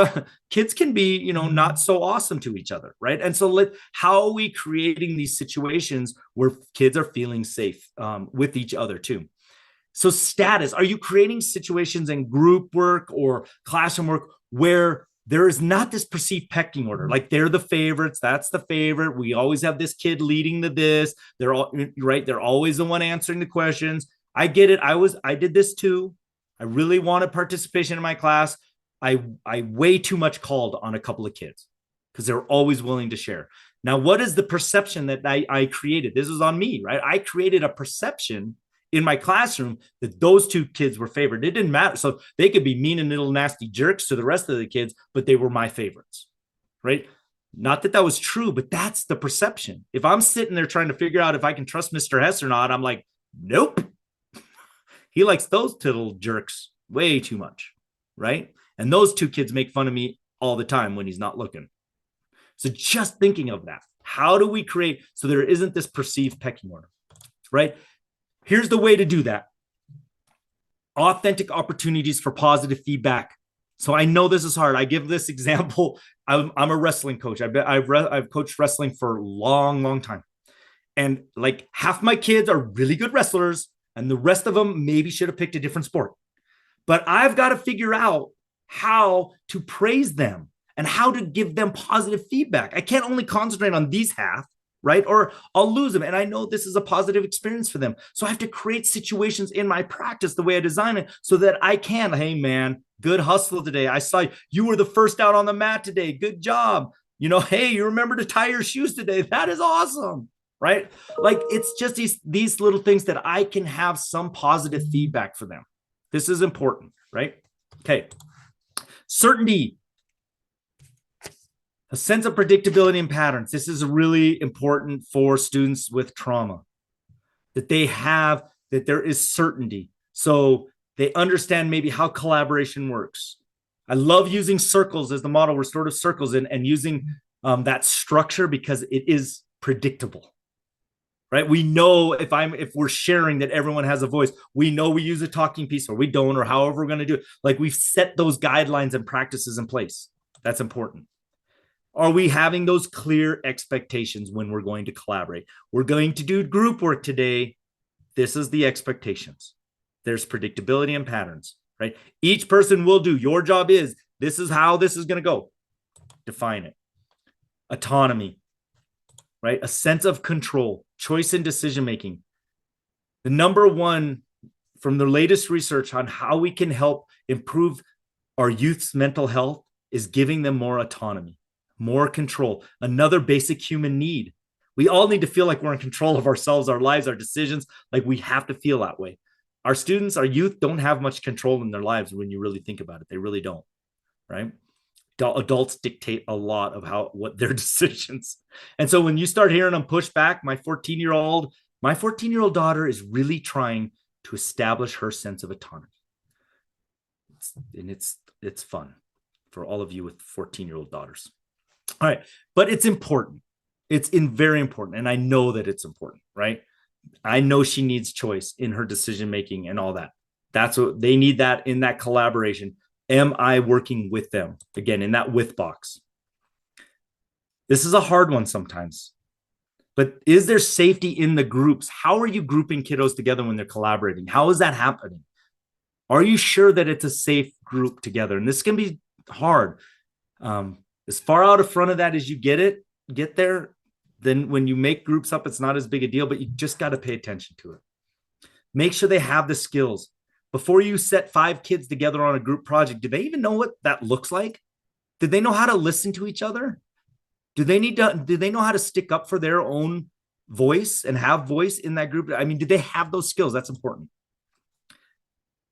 kids can be, not so awesome to each other, right? And so how are we creating these situations where kids are feeling safe with each other too? So status, are you creating situations in group work or classroom work where there is not this perceived pecking order? Like they're the favorites, that's the favorite. We always have this kid leading to this. They're all right. They're always the one answering the questions. I get it. I did this too. I really wanted participation in my class. I way too much called on a couple of kids because they're always willing to share. Now, what is the perception that I created? This was on me, right? I created a perception in my classroom that those two kids were favored. It didn't matter. So they could be mean and little nasty jerks to the rest of the kids, but they were my favorites, right? Not that was true, but that's the perception. If I'm sitting there trying to figure out if I can trust Mr. Hess or not, I'm like, nope. He likes those little jerks way too much, right? And those two kids make fun of me all the time when he's not looking. So just thinking of that, how do we create so there isn't this perceived pecking order, right? Here's the way to do that. Authentic opportunities for positive feedback. So I know this is hard. I give this example. I'm a wrestling coach. I've coached wrestling for a long, long time. And like half my kids are really good wrestlers and the rest of them maybe should have picked a different sport. But I've got to figure out how to praise them and how to give them positive feedback. I can't only concentrate on these half, right? Or I'll lose them. And I know this is a positive experience for them. So I have to create situations in my practice the way I design it so that I can, hey man, Good hustle today. I saw you were the first out on the mat today. Good job. Hey, you remember to tie your shoes today. That is awesome. Right? Like it's just these little things that I can have some positive feedback for them. This is important, right? Okay. Certainty. A sense of predictability and patterns. This is really important for students with trauma, that there is certainty. So they understand maybe how collaboration works. I love using circles as the model, restorative circles, and using that structure because it is predictable, right? We know if we're sharing that everyone has a voice, we know we use a talking piece or we don't, or however we're going to do it. Like we've set those guidelines and practices in place. That's important. Are we having those clear expectations when we're going to collaborate? We're going to do group work today. This is the expectations. There's predictability and patterns, right? Each person will do. Your job is, this is how this is going to go. Define it. Autonomy, right? A sense of control, choice and decision-making. The number one from the latest research on how we can help improve our youth's mental health is giving them more autonomy, more control, another basic human need. We all need to feel like we're in control of ourselves, our lives, our decisions. Like we have to feel that way. Our students, our youth don't have much control in their lives when you really think about it. They really don't, right? Adults dictate a lot of what their decisions. And so when you start hearing them push back, my 14-year-old daughter is really trying to establish her sense of autonomy. It's fun for all of you with 14-year-old daughters. All right. But it's important. It's very important. And I know that it's important, right? I know she needs choice in her decision-making and all that. That's what they need, that in that collaboration. Am I working with them? Again, in that with box. This is a hard one sometimes. But is there safety in the groups? How are you grouping kiddos together when they're collaborating? How is that happening? Are you sure that it's a safe group together? And this can be hard. As far out in front of that as you get there, then when you make groups up, it's not as big a deal, but you just got to pay attention to it. Make sure they have the skills. Before you set 5 kids together on a group project, do they even know what that looks like? Do they know how to listen to each other? Do they know how to stick up for their own voice and have voice in that group? I mean, do they have those skills? That's important.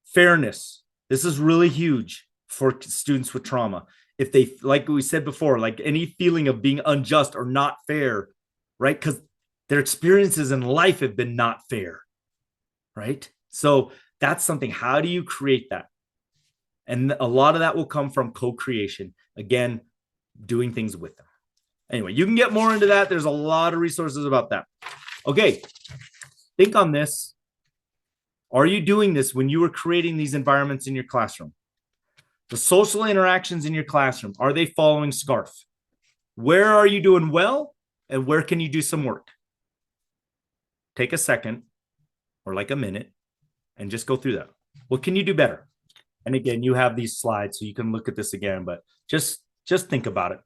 Fairness. This is really huge for students with trauma. If they, like we said before, like any feeling of being unjust or not fair, right? Because their experiences in life have been not fair, right? So that's something. How do you create that? And a lot of that will come from co-creation. Again, doing things with them. Anyway, you can get more into that. There's a lot of resources about that. Okay, think on this. Are you doing this when you are creating these environments in your classroom? The social interactions in your classroom, are they following SCARF? Where are you doing well, and where can you do some work? Take a second or like a minute and just go through that. What can you do better? And again, you have these slides, so you can look at this again, but just think about it.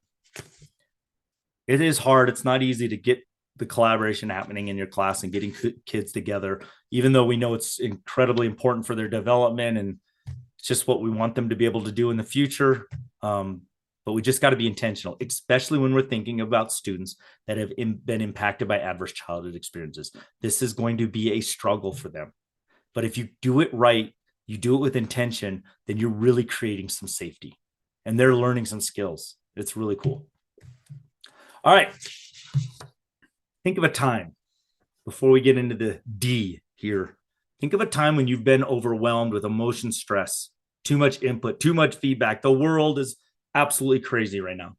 It is hard. It's not easy to get the collaboration happening in your class and getting kids together, even though we know it's incredibly important for their development and it's just what we want them to be able to do in the future. But we just got to be intentional, especially when we're thinking about students that have been impacted by adverse childhood experiences. This is going to be a struggle for them. But if you do it right, you do it with intention, then you're really creating some safety and they're learning some skills. It's really cool. All right. Think of a time before we get into the D here. Think of a time when you've been overwhelmed with emotion, stress, too much input, too much feedback. The world is absolutely crazy right now.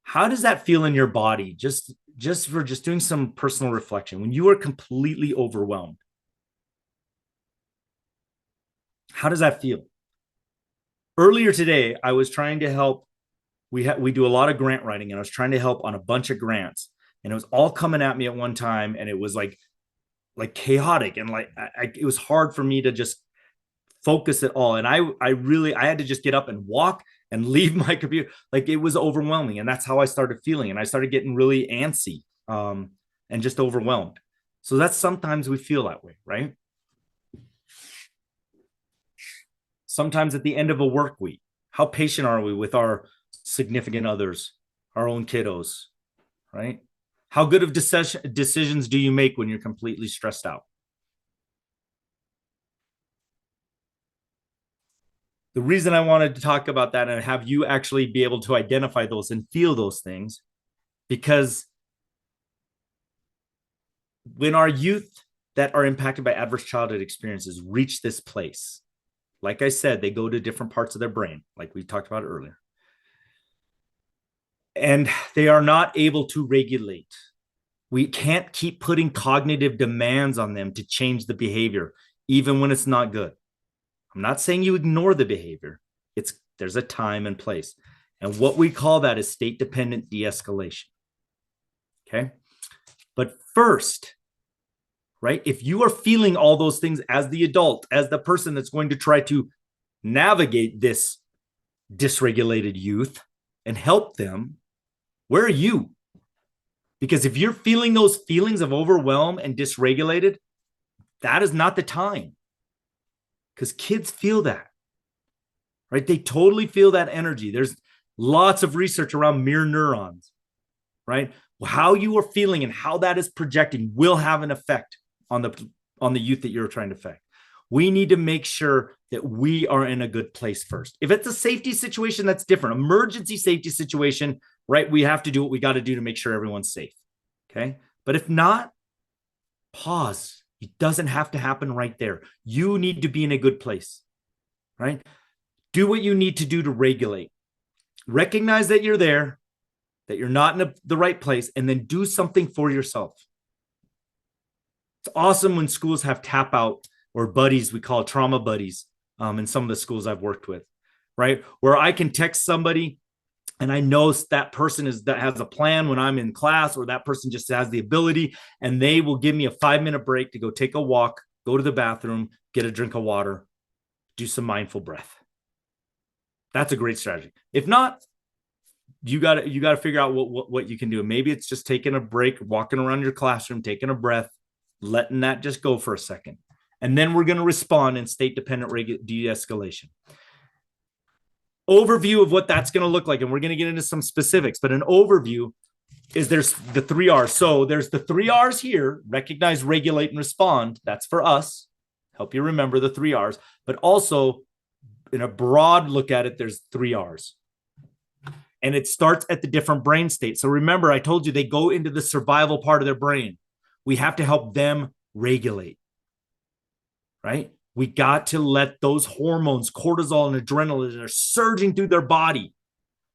How does that feel in your body? Just doing some personal reflection. When you are completely overwhelmed, how does that feel? Earlier today, I was trying to help. We do a lot of grant writing, and I was trying to help on a bunch of grants, and it was all coming at me at one time, and it was like chaotic, and it was hard for me to just focus at all. And I had to just get up and walk and leave my computer. Like it was overwhelming, and that's how I started feeling, and I started getting really antsy and just overwhelmed. So that's sometimes we feel that way, right? sometimes at the end of a work week. How patient are we with our significant others, our own kiddos, right? How good of decisions do you make when you're completely stressed out? The reason I wanted to talk about that and have you actually be able to identify those and feel those things, because when our youth that are impacted by adverse childhood experiences reach this place, like I said, they go to different parts of their brain, like we talked about earlier, and they are not able to regulate. We can't keep putting cognitive demands on them to change the behavior, even when it's not good. I'm not saying you ignore the behavior. There's a time and place. And what we call that is state dependent de-escalation. Okay. But first, right, if you are feeling all those things as the adult, as the person that's going to try to navigate this dysregulated youth and help them, where are you? Because if you're feeling those feelings of overwhelm and dysregulated, that is not the time. Because kids feel that, right? They totally feel that energy. There's lots of research around mirror neurons, right? How you are feeling and how that is projecting will have an effect on the youth that you're trying to affect. We need to make sure that we are in a good place first. If it's a safety situation, that's different. Emergency safety situation, right? We have to do what we got to do to make sure everyone's safe. Okay. But if not, pause. It doesn't have to happen right there. You need to be in a good place, right? Do what you need to do to regulate. Recognize that you're there, that you're not in the right place, and then do something for yourself. It's awesome when schools have tap out or buddies, we call it trauma buddies, in some of the schools I've worked with, right? Where I can text somebody and I know that person that has a plan when I'm in class, or that person just has the ability, and they will give me a 5-minute break to go take a walk, go to the bathroom, get a drink of water, do some mindful breath. That's a great strategy. If not, you got to figure out what you can do. Maybe it's just taking a break, walking around your classroom, taking a breath, letting that just go for a second. And then we're going to respond in state-dependent de-escalation. Overview of what that's going to look like, and we're going to get into some specifics, but an overview is there's the 3 R's. So there's the 3 R's here: recognize, regulate, and respond. That's for us. Help you remember the 3 R's. But also, in a broad look at it, there's 3 R's. And it starts at the different brain states. So remember, I told you they go into the survival part of their brain. We have to help them regulate, right? We got to let those hormones, cortisol and adrenaline, that are surging through their body,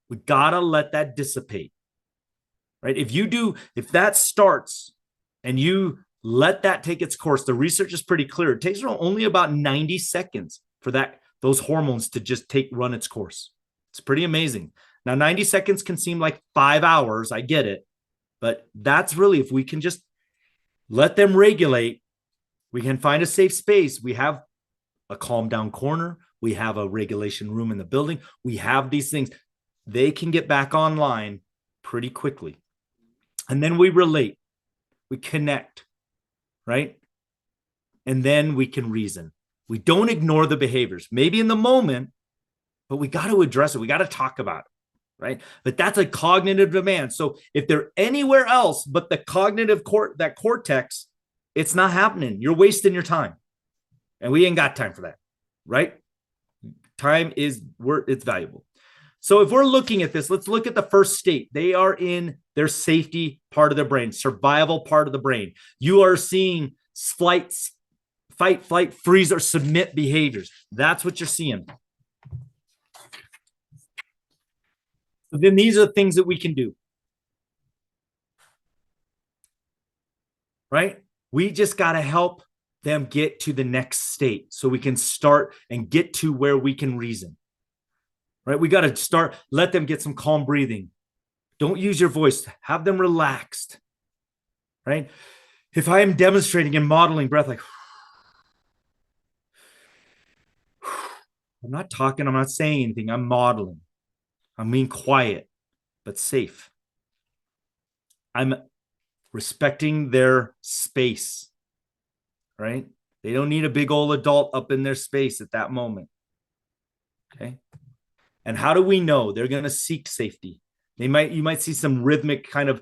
we got to let that dissipate, right? If that starts and you let that take its course, the research is pretty clear. It takes only about 90 seconds for those hormones to just run its course. It's pretty amazing. Now, 90 seconds can seem like 5 hours. I get it. But that's really, if we can just let them regulate, we can find a safe space. We have a calm down corner. We have a regulation room in the building. We have these things. They can get back online pretty quickly. And then we relate. We connect, right? And then we can reason. We don't ignore the behaviors, maybe in the moment, but we got to address it. We got to talk about it, right? But that's a cognitive demand. So if they're anywhere else but the cognitive that cortex, it's not happening. You're wasting your time. And we ain't got time for that, right? Time it's valuable. So if we're looking at this, let's look at the first state. They are in their safety part of their brain, survival part of the brain. You are seeing fight, flight, freeze, or submit behaviors. That's what you're seeing. So then these are the things that we can do, right? We just got to help them get to the next state so we can start and get to where we can reason, right? We got to let them get some calm breathing. Don't use your voice. Have them relaxed, right? If I am demonstrating and modeling breath, like, I'm not talking, I'm not saying anything, I'm modeling. I'm being quiet, but safe. I'm respecting their space, right? They don't need a big old adult up in their space at that moment. Okay. And how do we know? They're going to seek safety. You might see some rhythmic kind of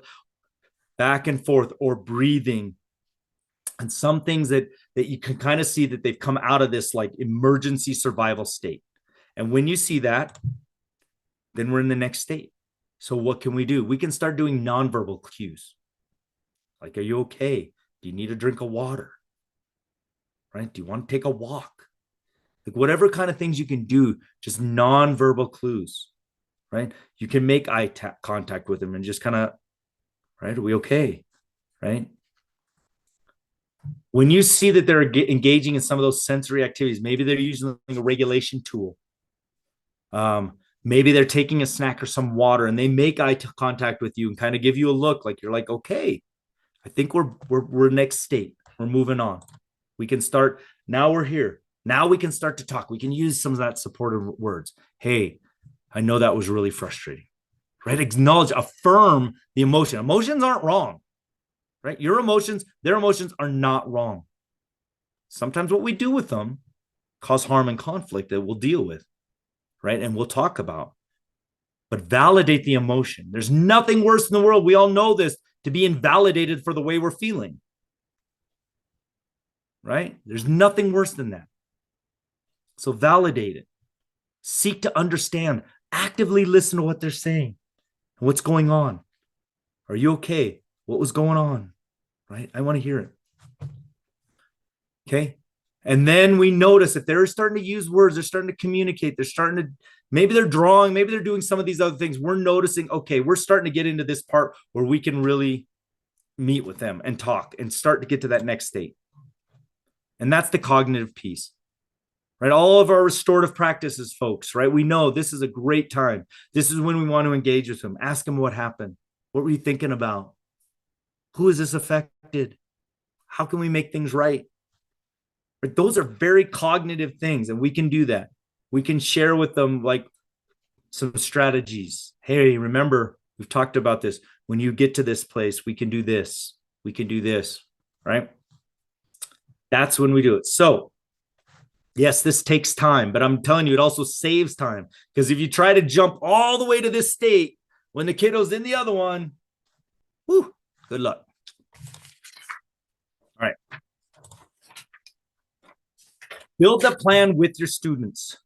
back and forth or breathing, and some things that you can kind of see that they've come out of this like emergency survival state. And when you see that, then we're in the next state. So what can we do? We can start doing nonverbal cues. Like, are you okay? Do you need a drink of water? Right? Do you want to take a walk? Like whatever kind of things you can do, just nonverbal clues, right? You can make eye contact with them and just kind of, right? Are we okay? Right? When you see that they're engaging in some of those sensory activities, maybe they're using a regulation tool. Maybe they're taking a snack or some water and they make eye contact with you and kind of give you a look like you're like, okay, I think we're next state. We're moving on. We can start. Now we're here. Now we can start to talk. We can use some of that supportive words. Hey, I know that was really frustrating, right? Acknowledge, affirm the emotion. Emotions aren't wrong, right? Your emotions, their emotions are not wrong. Sometimes what we do with them cause harm and conflict that we'll deal with, right? And we'll talk about. But validate the emotion. There's nothing worse in the world. We all know this, to be invalidated for the way we're feeling, right? There's nothing worse than that. So validate it. Seek to understand. Actively listen to what they're saying. What's going on? Are you okay? What was going on? Right? I want to hear it. Okay. And then we notice if they're starting to use words, they're starting to communicate, they're starting to, maybe they're drawing, maybe they're doing some of these other things. We're noticing, okay, we're starting to get into this part where we can really meet with them and talk and start to get to that next state. And that's the cognitive piece. Right? All of our restorative practices, folks, right? We know this is a great time. This is when we want to engage with them. Ask them what happened. What were you thinking about? Who is this affected? How can we make things right? But those are very cognitive things, and we can do that. We can share with them like some strategies. Hey, remember, we've talked about this. When you get to this place, we can do this. We can do this, right? That's when we do it. So yes, this takes time, but I'm telling you, it also saves time. Because if you try to jump all the way to this state when the kiddo's in the other one, whew, good luck. All right. Build a plan with your students.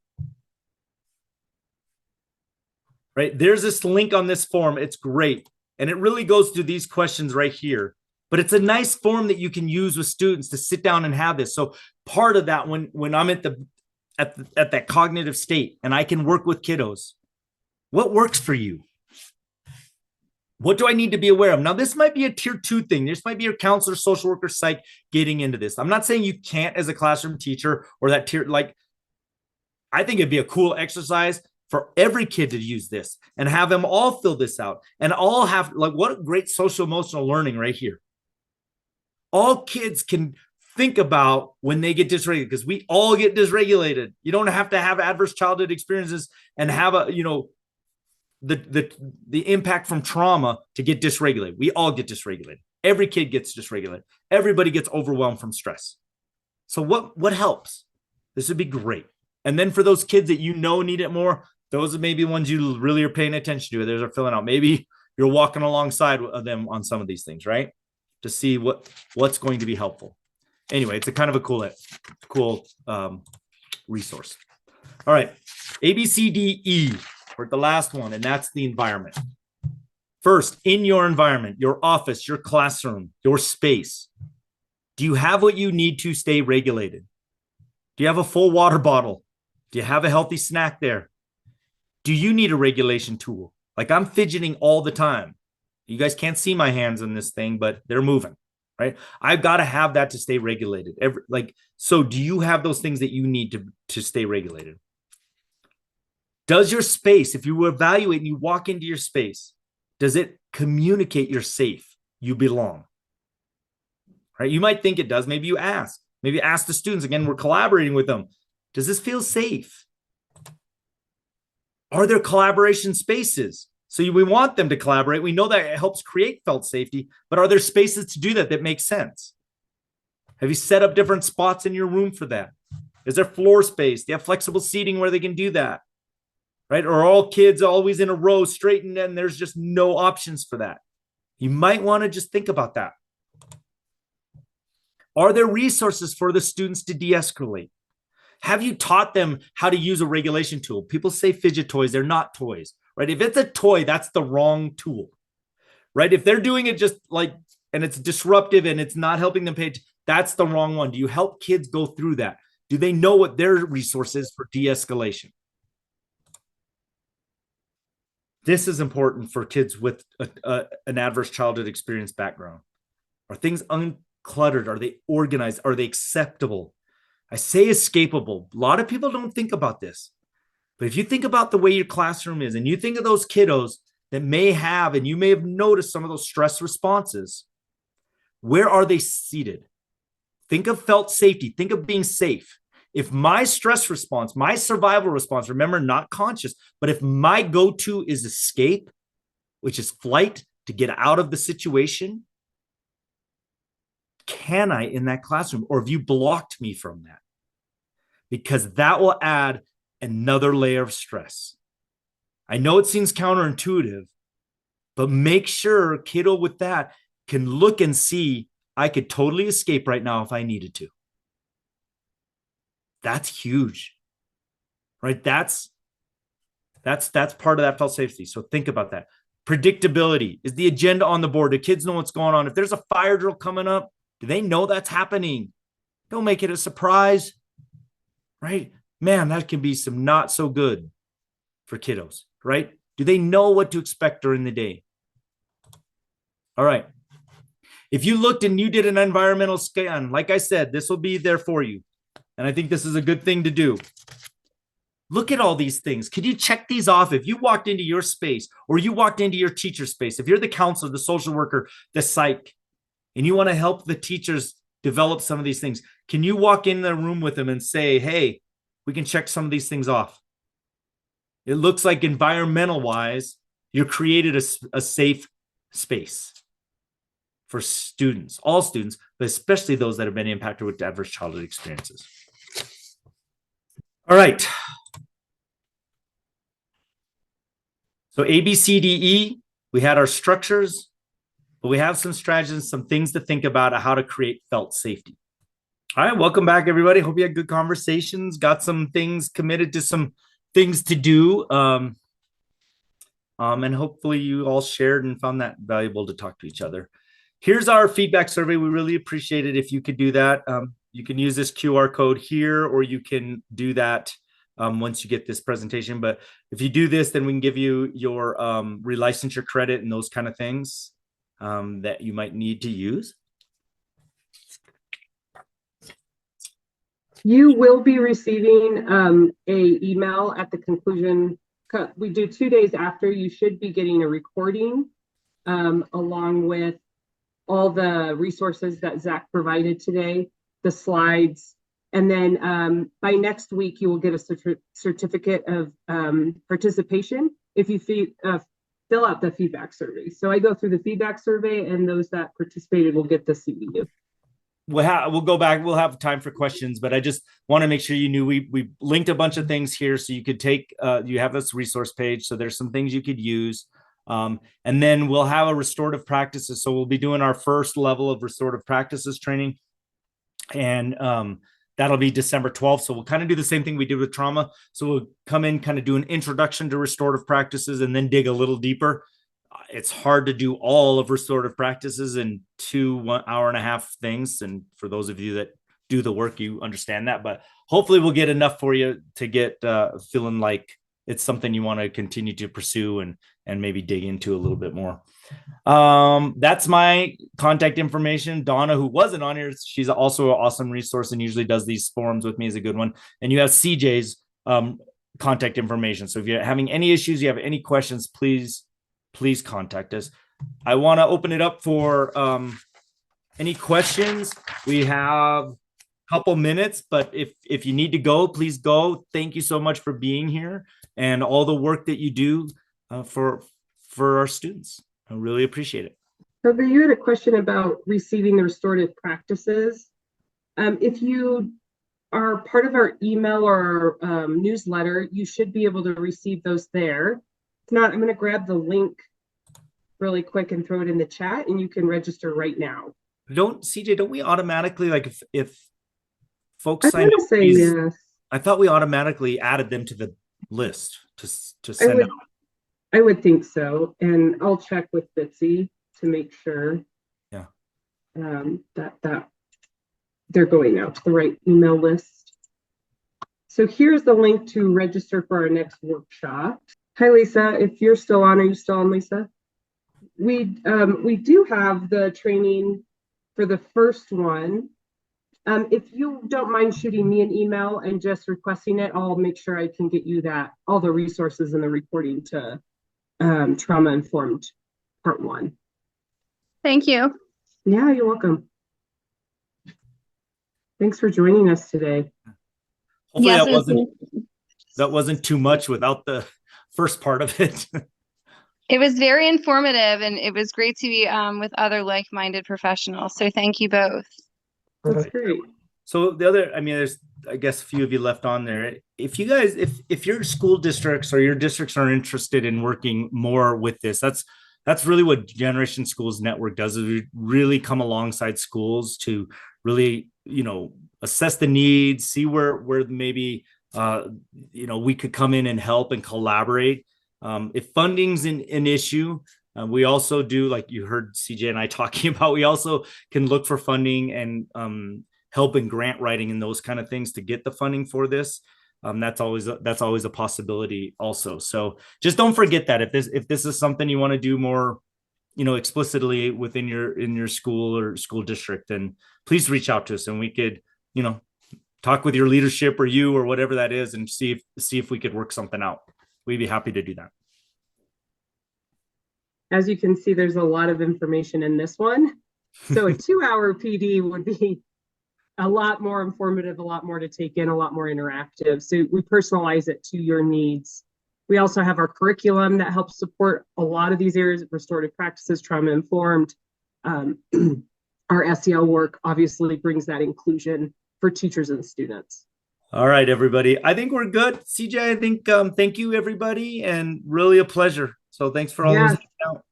Right? There's this link on this form. It's great. And it really goes through these questions right here. But it's a nice form that you can use with students to sit down and have this. So part of that, when I'm at that cognitive state and I can work with kiddos, what works for you? What do I need to be aware of? Now, this might be a tier 2 thing. This might be your counselor, social worker, psych getting into this. I'm not saying you can't as a classroom teacher or that tier. Like, I think it'd be a cool exercise for every kid to use this and have them all fill this out and all have, like, what great social emotional learning right here. All kids can think about when they get dysregulated, because we all get dysregulated. You don't have to have adverse childhood experiences and have the impact from trauma to get dysregulated. We all get dysregulated. Every kid gets dysregulated. Everybody gets overwhelmed from stress. So what helps? This would be great. And then for those kids that you know need it more, those are maybe ones you really are paying attention to. Those are filling out. Maybe you're walking alongside of them on some of these things, right? To see what's going to be helpful. Anyway, it's a kind of a cool resource. All right, A, B, C, D, E. We're at the last one, and that's the environment. First, in your environment, your office, your classroom, your space, do you have what you need to stay regulated? Do you have a full water bottle? Do you have a healthy snack there? Do you need a regulation tool? Like, I'm fidgeting all the time. You guys can't see my hands in this thing, but they're moving, right? I've got to have that to stay regulated. So do you have those things that you need to stay regulated? Does your space, if you evaluate and you walk into your space, does it communicate you're safe, you belong? Right? You might think it does. Maybe you ask. Maybe ask the students. Again, we're collaborating with them. Does this feel safe? Are there collaboration spaces? So we want them to collaborate. We know that it helps create felt safety, but are there spaces to do that make sense? Have you set up different spots in your room for that? Is there floor space? Do you have flexible seating where they can do that? right? Or all kids always in a row straight, and there's just no options for that. You might want to just think about that. Are there resources for the students to de-escalate? Have you taught them how to use a regulation tool? People say fidget toys, they're not toys, right? If it's a toy, that's the wrong tool, right? If they're doing it just like, and it's disruptive and it's not helping them pay, that's the wrong one. Do you help kids go through that? Do they know what their resource is for de-escalation? This is important for kids with an adverse childhood experience background. Are things uncluttered? Are they organized? Are they acceptable? I say escapable. A lot of people don't think about this. But if you think about the way your classroom is and you think of those kiddos that may have, and you may have noticed some of those stress responses, where are they seated? Think of felt safety. Think of being safe. If my stress response, my survival response, remember, not conscious, but if my go-to is escape, which is flight to get out of the situation, can I in that classroom? Or have you blocked me from that? Because that will add another layer of stress. I know it seems counterintuitive, but make sure a kiddo with that can look and see, I could totally escape right now if I needed to. That's huge, right? That's part of that felt safety. So think about that. Predictability. Is the agenda on the board? Do kids know what's going on? If there's a fire drill coming up, do they know that's happening? Don't make it a surprise, right? Man, that can be some not so good for kiddos, right? Do they know what to expect during the day? All right. If you looked and you did an environmental scan, like I said, this will be there for you. And I think this is a good thing to do. Look at all these things. Could you check these off? If you walked into your space or you walked into your teacher space, if you're the counselor, the social worker, the psych, and you want to help the teachers develop some of these things, can you walk in the room with them and say, hey, we can check some of these things off? It looks like environmental wise, you created a safe space for students, all students, but especially those that have been impacted with adverse childhood experiences. All right. So A, B, C, D, E, we had our structures, but we have some strategies, some things to think about how to create felt safety. All right, welcome back, everybody. Hope you had good conversations, got some things committed to some things to do. And hopefully you all shared and found that valuable to talk to each other. Here's our feedback survey. We really appreciate it if you could do that. You can use this QR code here, or you can do that once you get this presentation. But if you do this, then we can give you your relicensure credit and those kind of things that you might need to use. You will be receiving a email at the conclusion. We do 2 days after. You should be getting a recording along with all the resources that Zac provided today, the slides, and then by next week you will get a certificate of participation if you fill out the feedback survey. So I go through the feedback survey, and those that participated will get the CEU. We'll go back. We'll have time for questions, but I just want to make sure you knew we linked a bunch of things here, so you could take. You have this resource page, so there's some things you could use. And then we'll have a restorative practices. So we'll be doing our first level of restorative practices training, and that'll be December 12th. So we'll kind of do the same thing we did with trauma. So we'll come in, kind of do an introduction to restorative practices, and then dig a little deeper. It's hard to do all of restorative practices in 1 hour and a half things. And for those of you that do the work, you understand that, but hopefully we'll get enough for you to get feeling like it's something you want to continue to pursue and maybe dig into a little bit more. That's my contact information. Donna, who wasn't on here, she's also an awesome resource and usually does these forums with me, is a good one. And you have CJ's contact information. So if you're having any issues, you have any questions, please contact us. I want to open it up for any questions. We have a couple minutes, but if you need to go, please go. Thank you so much for being here and all the work that you do for our students. I really appreciate it. Trevor, you had a question about receiving the restorative practices. If you are part of our email or newsletter. You should be able to receive those there. If not, I'm going to grab the link really quick and throw it in the chat, and you can register right now. Don't CJ, don't we automatically, like, if folks I sign want up to say these, yes. I thought we automatically added them to the list to I send would, out. I would think so, and I'll check with Bitsy to make sure Yeah. that they're going out to the right email list. So here's the link to register for our next workshop. Hi, Lisa. If you're still on, are you still on, Lisa? We do have the training for the first one. If you don't mind shooting me an email and just requesting it, I'll make sure I can get you all the resources and the reporting to Trauma Informed Part 1. Thank you. Yeah, you're welcome. Thanks for joining us today. Hopefully Yes, that wasn't too much without the first part of it. it was very informative, and it was great to be with other like-minded professionals. So thank you both. That's great. So the other, I mean, there's, I guess, a few of you left on there. If you guys, if your school districts or your districts are interested in working more with this, that's really what Generation Schools Network does, is we really come alongside schools to really, assess the needs, see where maybe we could come in and help and collaborate. If funding's an issue, we also do, like you heard CJ and I talking about, we also can look for funding and help in grant writing and those kind of things to get the funding for this. That's always a possibility also. So just don't forget that if this is something you want to do more, explicitly within your school or school district, then please reach out to us and we could, talk with your leadership or you or whatever that is and see if we could work something out. We'd be happy to do that. As you can see, there's a lot of information in this one. So a 2-hour PD would be a lot more informative, a lot more to take in, a lot more interactive. So we personalize it to your needs. We also have our curriculum that helps support a lot of these areas of restorative practices, trauma informed. Our SEL work obviously brings that inclusion for teachers and students. All right, everybody. I think we're good. CJ, I think, thank you, everybody, and really a pleasure. So thanks for all listening out.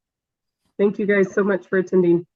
Thank you guys so much for attending.